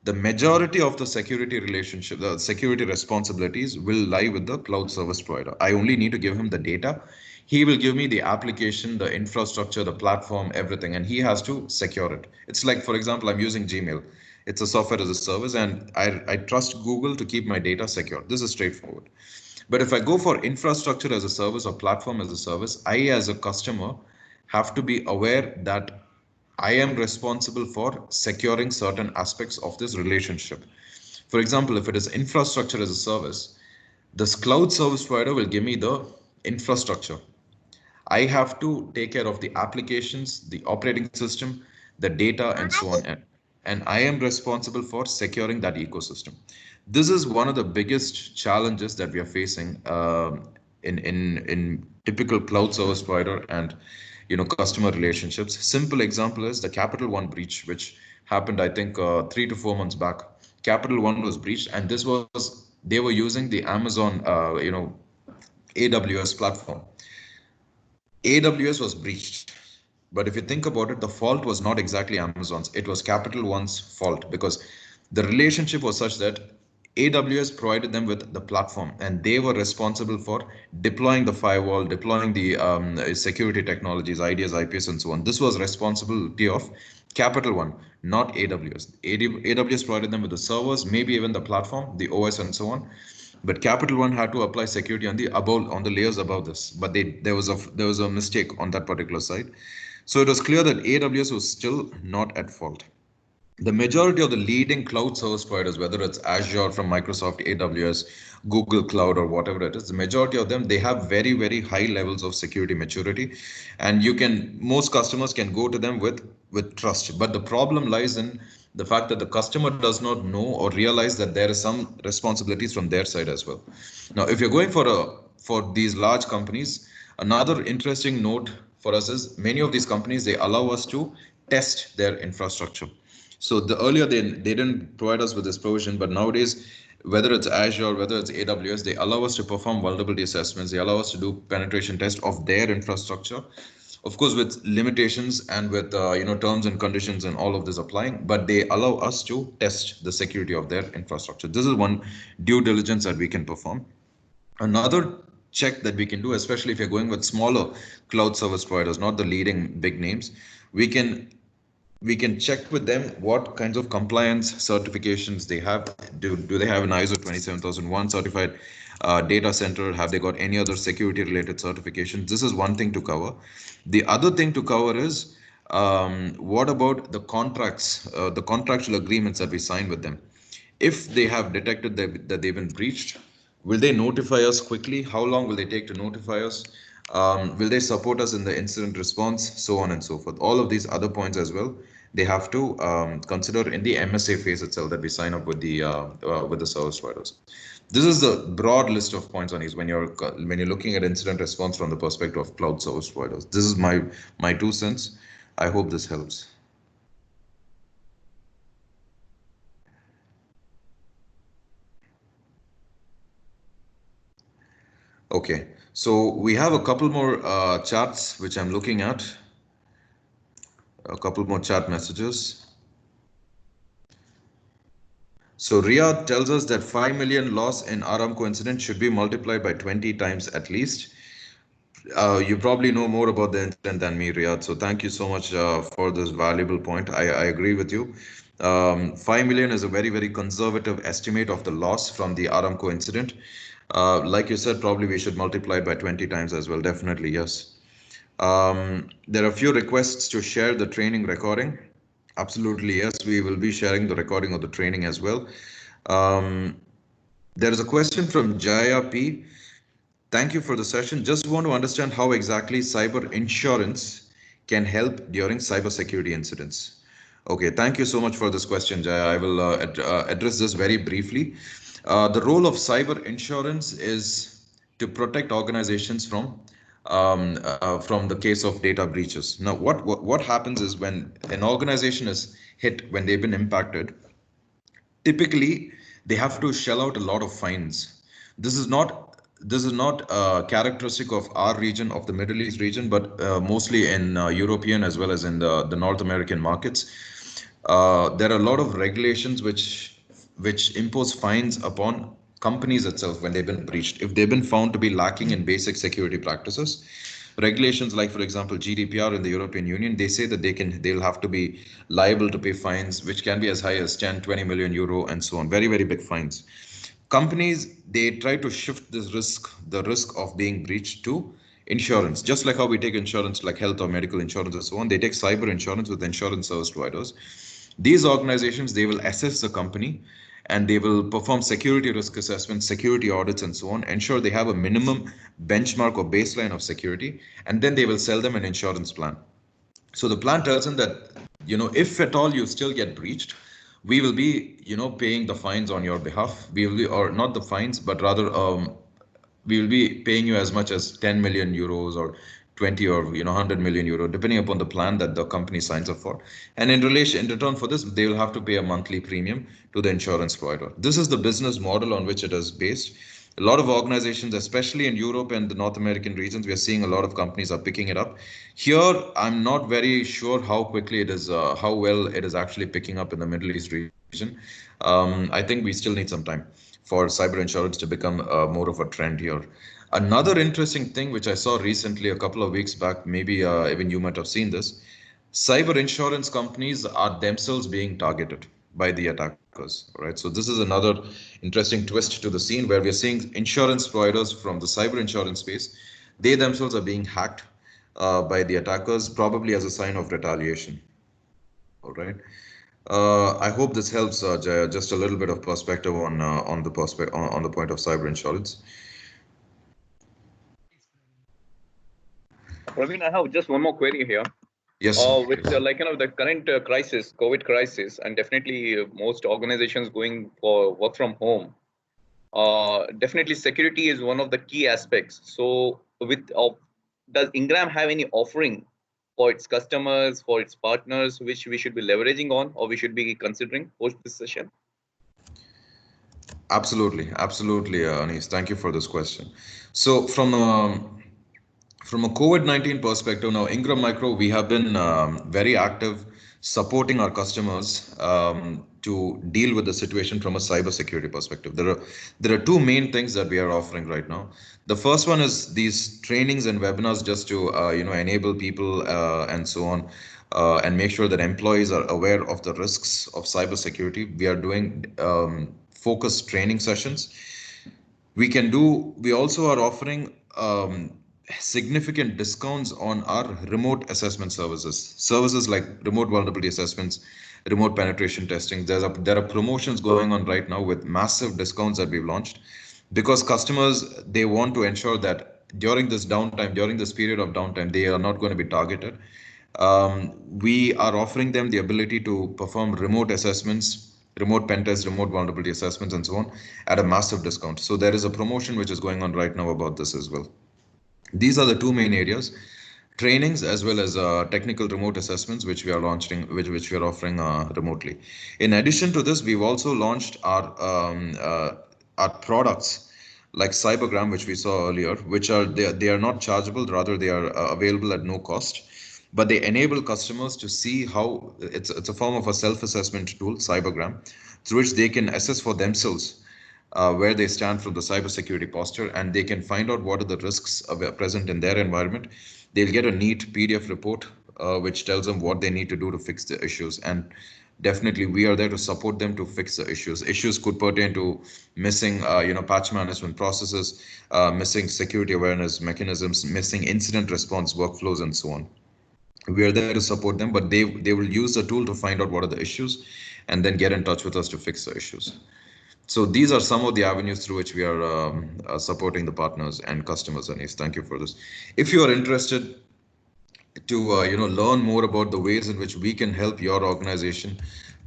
the majority of the security relationship, the security responsibilities will lie with the cloud service provider. I only need to give him the data. He will give me the application, the infrastructure, the platform, everything, and he has to secure it. It's like, for example, I'm using Gmail. It's a software as a service, and I trust Google to keep my data secure. This is straightforward. But if I go for infrastructure as a service or platform as a service, I as a customer have to be aware that I am responsible for securing certain aspects of this relationship. For example, if it is infrastructure as a service, this cloud service provider will give me the infrastructure. I have to take care of the applications, the operating system, the data, and so on. And I am responsible for securing that ecosystem. This is one of the biggest challenges that we are facing in typical cloud service provider and customer relationships. Simple example is the Capital One breach, which happened, I think, 3 to 4 months back. Capital One was breached, and they were using the Amazon AWS platform. AWS was breached. But if you think about it, the fault was not exactly Amazon's. It was Capital One's fault, because the relationship was such that AWS provided them with the platform, and they were responsible for deploying the firewall, deploying the security technologies, IDS, IPS, and so on. This was responsibility of Capital One, not AWS. AWS provided them with the servers, maybe even the platform, the OS, and so on. But Capital One had to apply security on the layers above this. But there was a mistake on that particular side. So it was clear that AWS was still not at fault. The majority of the leading cloud service providers, whether it's Azure from Microsoft, AWS, Google Cloud, or whatever it is, the majority of them, they have very, very high levels of security maturity, and most customers can go to them with trust. But the problem lies in the fact that the customer does not know or realize that there is some responsibilities from their side as well. Now, if you're going for these large companies, another interesting note for us is many of these companies, they allow us to test their infrastructure. So earlier they didn't provide us with this provision, but nowadays, whether it's Azure, whether it's AWS, they allow us to perform vulnerability assessments. They allow us to do penetration tests of their infrastructure, of course, with limitations and with terms and conditions and all of this applying. But they allow us to test the security of their infrastructure. This is one due diligence that we can perform. Another check that we can do, especially if you're going with smaller cloud service providers, not the leading big names, we can check with them what kinds of compliance certifications they have. Do they have an ISO 27001 certified data center? Have they got any other security related certifications? This is one thing to cover. The other thing to cover is what about the contracts, the contractual agreements that we sign with them? If they have detected that they've been breached, will they notify us quickly? How long will they take to notify us? Will they support us in the incident response? So on and so forth. All of these other points as well, they have to consider in the MSA phase itself that we sign up with the service providers. This is the broad list of points on these when you're looking at incident response from the perspective of cloud service providers. This is my 2 cents. I hope this helps. Okay, so we have a couple more chats which I'm looking at. A couple more chat messages. So Riyadh tells us that 5 million loss in Aramco incident should be multiplied by 20 times at least. You probably know more about the incident than me, Riyadh. So thank you so much for this valuable point. I agree with you. 5 million is a very, very conservative estimate of the loss from the Aramco incident. Like you said, probably we should multiply by 20 times as well. Definitely, yes. There are a few requests to share the training recording. Absolutely, yes. We will be sharing the recording of the training as well. There is a question from Jaya P. Thank you for the session. Just want to understand how exactly cyber insurance can help during cybersecurity incidents. Okay, thank you so much for this question, Jaya. I will address this very briefly. The role of cyber insurance is to protect organizations from the case of data breaches. Now, what happens is when an organization is hit, when they've been impacted, typically they have to shell out a lot of fines. This is not characteristic of our region, of the Middle East region, but mostly in European as well as in the North American markets. There are a lot of regulations which impose fines upon companies itself when they've been breached. If they've been found to be lacking in basic security practices, regulations like, for example, GDPR in the European Union, they say that they'll have to be liable to pay fines, which can be as high as 10, 20 million euro and so on. Very, very big fines. Companies, they try to shift the risk of being breached to insurance, just like how we take insurance like health or medical insurance and so on. They take cyber insurance with insurance service providers. These organizations, they will assess the company and they will perform security risk assessments, security audits and so on, ensure they have a minimum benchmark or baseline of security, and then they will sell them an insurance plan. So the plan tells them that, if at all you still get breached, we will be, paying the fines on your behalf. We will be, or not the fines, but rather we will be paying you as much as 10 million euros or 20 or 100 million euro, depending upon the plan that the company signs up for. And in return for this, they will have to pay a monthly premium to the insurance provider. This is the business model on which it is based. A lot of organizations, especially in Europe and the North American regions, we are seeing a lot of companies are picking it up. Here, I'm not very sure how quickly it is, how well it is actually picking up in the Middle East region. I think we still need some time for cyber insurance to become more of a trend here. Another interesting thing which I saw recently, a couple of weeks back, maybe even you might have seen this, cyber insurance companies are themselves being targeted by the attackers, right? So this is another interesting twist to the scene where we are seeing insurance providers from the cyber insurance space. They themselves are being hacked by the attackers, probably as a sign of retaliation. All right. I hope this helps, Jaya, just a little bit of perspective on the on the point of cyber insurance. Praveen, I have just one more query here. Yes. With the current crisis, COVID crisis, and definitely most organizations going for work from home, definitely security is one of the key aspects. So with does Ingram have any offering for its customers, for its partners, which we should be leveraging on or we should be considering post this session? Absolutely, absolutely, Anis. Thank you for this question. So from a COVID-19 perspective, now Ingram Micro, we have been very active supporting our customers to deal with the situation from a cybersecurity perspective. There are two main things that we are offering right now. The first one is these trainings and webinars just to enable people and so on, and make sure that employees are aware of the risks of cybersecurity. We are doing focused training sessions. We also are offering significant discounts on our remote assessment services like remote vulnerability assessments, remote penetration testing. There are promotions going on right now with massive discounts that we've launched, because customers, they want to ensure that during this downtime, during this period of downtime, they are not going to be targeted. We are offering them the ability to perform remote assessments, remote pen tests, remote vulnerability assessments, and so on at a massive discount. So there is a promotion which is going on right now about this as well. These are the two main areas: trainings as well as technical remote assessments, which we are launching, which we are offering remotely. In addition to this, we've also launched our products like Cybergram, which we saw earlier, which are they are not chargeable, rather they are available at no cost, but they enable customers to see how it's a form of a self-assessment tool, Cybergram, through which they can assess for themselves where they stand from the cybersecurity posture, and they can find out what are the risks present in their environment. They'll get a neat PDF report which tells them what they need to do to fix the issues. And definitely we are there to support them to fix the issues. Issues could pertain to missing patch management processes, missing security awareness mechanisms, missing incident response workflows, and so on. We are there to support them, but they will use the tool to find out what are the issues and then get in touch with us to fix the issues. So these are some of the avenues through which we are supporting the partners and customers. Anis, thank you for this. If you are interested to learn more about the ways in which we can help your organization,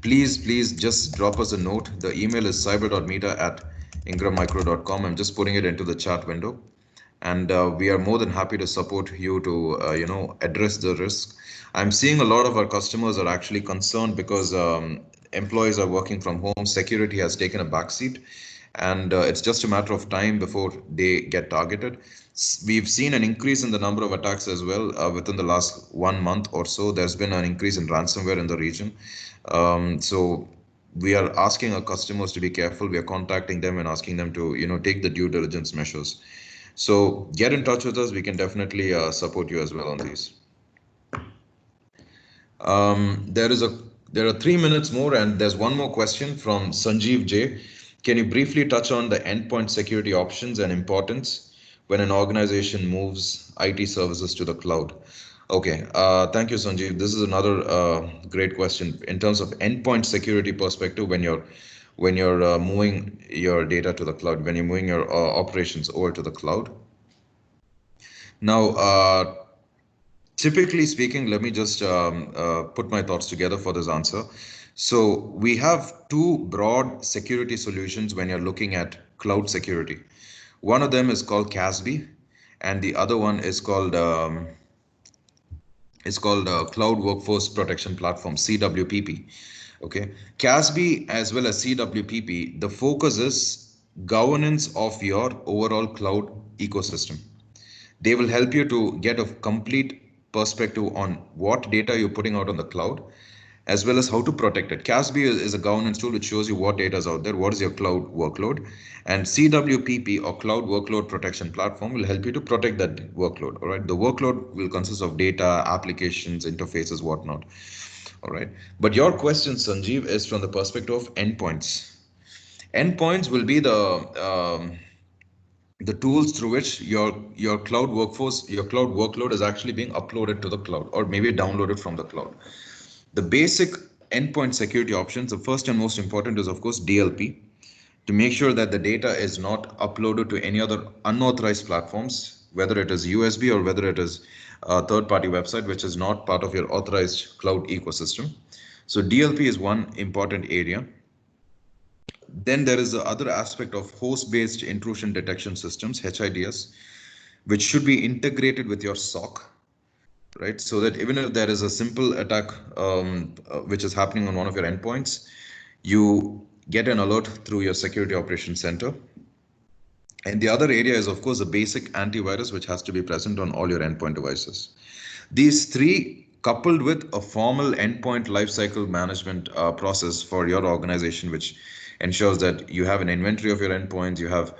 please just drop us a note. The email is cyber.meta@ingrammicro.com. I'm just putting it into the chat window, and we are more than happy to support you to address the risk. I'm seeing a lot of our customers are actually concerned because employees are working from home. Security has taken a backseat, and it's just a matter of time before they get targeted. We've seen an increase in the number of attacks as well within the last 1 month or so. There's been an increase in ransomware in the region. So we are asking our customers to be careful. We are contacting them and asking them to take the due diligence measures. So get in touch with us. We can definitely support you as well on these. There are 3 minutes more, and there's one more question from Sanjeev J. Can you briefly touch on the endpoint security options and importance when an organization moves IT services to the cloud? Okay, thank you, Sanjeev. This is another great question. In terms of endpoint security perspective, when you're moving your data to the cloud, when you're moving your operations over to the cloud. Now, typically speaking, let me just put my thoughts together for this answer. So we have two broad security solutions when you're looking at cloud security. One of them is called CASB, and the other one is called Cloud Workforce Protection Platform, CWPP. Okay, CASB as well as CWPP, the focus is governance of your overall cloud ecosystem. They will help you to get a complete perspective on what data you're putting out on the cloud, as well as how to protect it. CASB is a governance tool which shows you what data is out there, what is your cloud workload, and CWPP or Cloud Workload Protection Platform will help you to protect that workload. All right, the workload will consist of data, applications, interfaces, whatnot. All right, but your question, Sanjeev, is from the perspective of endpoints. Endpoints will be the tools through which your cloud workload is actually being uploaded to the cloud or maybe downloaded from the cloud. The basic endpoint security options, the first and most important is of course DLP, to make sure that the data is not uploaded to any other unauthorized platforms, whether it is USB or whether it is a third-party website which is not part of your authorized cloud ecosystem. So DLP is one important area. Then there is the other aspect of host-based intrusion detection systems, HIDS, which should be integrated with your SOC, right? So that even if there is a simple attack which is happening on one of your endpoints, you get an alert through your security operations center. And the other area is, of course, the basic antivirus, which has to be present on all your endpoint devices. These three, coupled with a formal endpoint lifecycle management process for your organization, which ensures that you have an inventory of your endpoints, you have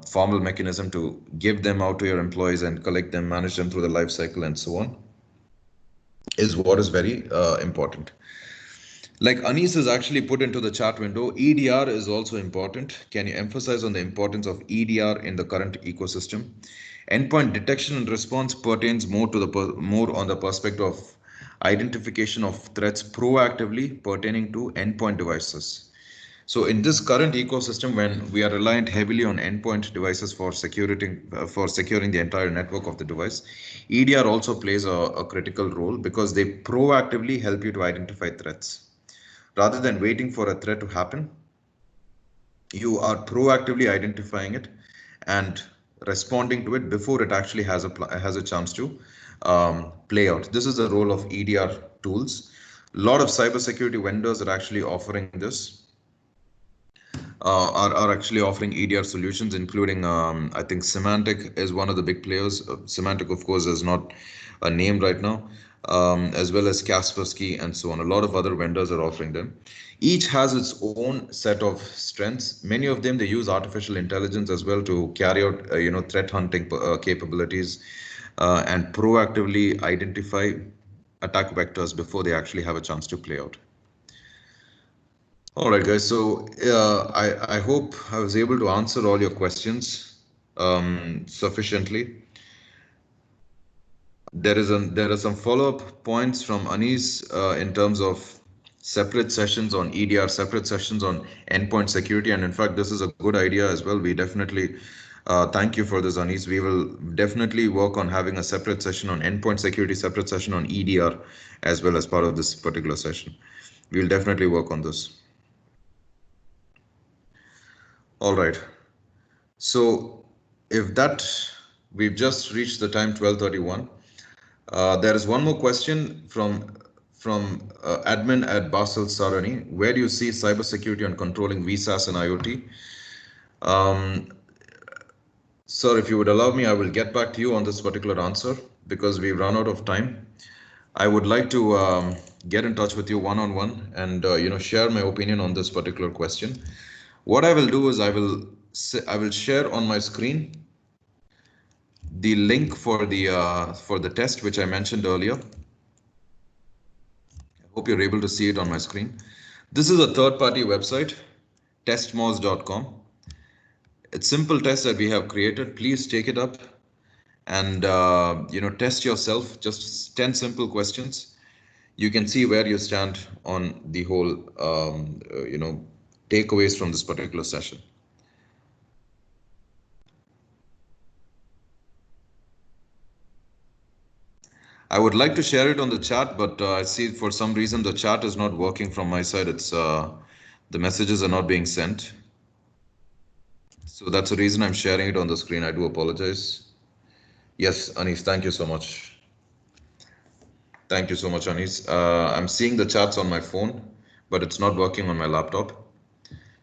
formal mechanism to give them out to your employees and collect them, manage them through the lifecycle and so on, is what is very important. Like Anis has actually put into the chat window, EDR is also important. Can you emphasize on the importance of EDR in the current ecosystem? Endpoint detection and response pertains more to more on the perspective of identification of threats proactively pertaining to endpoint devices. So in this current ecosystem, when we are reliant heavily on endpoint devices for securing the entire network of the device, EDR also plays a critical role because they proactively help you to identify threats. Rather than waiting for a threat to happen, you are proactively identifying it and responding to it before it actually has a chance to play out. This is the role of EDR tools. A lot of cybersecurity vendors are actually offering this. Are actually offering EDR solutions, including I think Symantec is one of the big players. Symantec, of course, is not a name right now, as well as Kaspersky and so on. A lot of other vendors are offering them. Each has its own set of strengths. Many of them, they use artificial intelligence as well to carry out threat hunting capabilities and proactively identify attack vectors before they actually have a chance to play out. All right, guys. So I hope I was able to answer all your questions sufficiently. There are some follow-up points from Anis in terms of separate sessions on EDR, separate sessions on endpoint security, and in fact, this is a good idea as well. We definitely thank you for this, Anis. We will definitely work on having a separate session on endpoint security, separate session on EDR, as well as part of this particular session. We will definitely work on this. All right. So if that, we've just reached the time 12:31. There is one more question from admin at Basel Sarani. Where do you see cybersecurity on controlling VSAS and IoT? Sir, if you would allow me, I will get back to you on this particular answer because we've run out of time. I would like to get in touch with you one-on-one and share my opinion on this particular question. What I will do is I will share on my screen the link for the test which I mentioned earlier. I hope you're able to see it on my screen. This is a third-party website, testmoz.com. It's simple test that we have created. Please take it up and test yourself. Just 10 simple questions. You can see where you stand on the whole takeaways from this particular session. I would like to share it on the chat, but I see for some reason the chat is not working from my side. It's the messages are not being sent. So that's the reason I'm sharing it on the screen. I do apologize. Yes, Anis, thank you so much. Thank you so much, Anis. I'm seeing the chats on my phone, but it's not working on my laptop.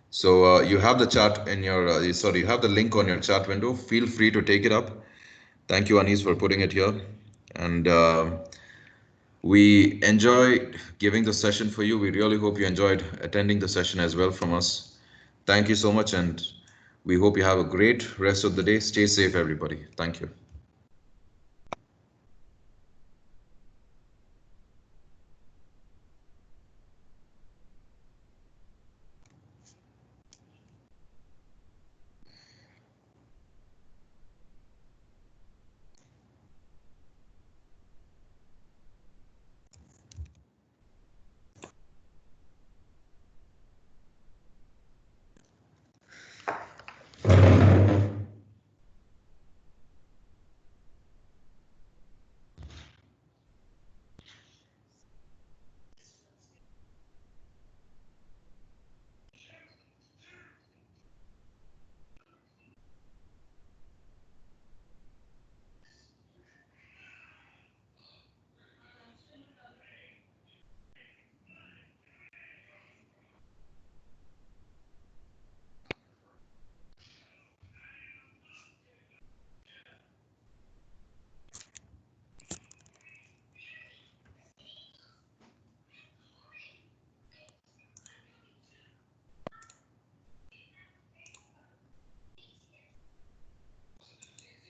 So you have the chat in your, you have the link on your chat window. Feel free to take it up. Thank you, Anis, for putting it here. And We enjoyed giving the session for you. We really hope you enjoyed attending the session as well from us. Thank you so much, and we hope you have a great rest of the day. Stay safe, everybody. Thank you.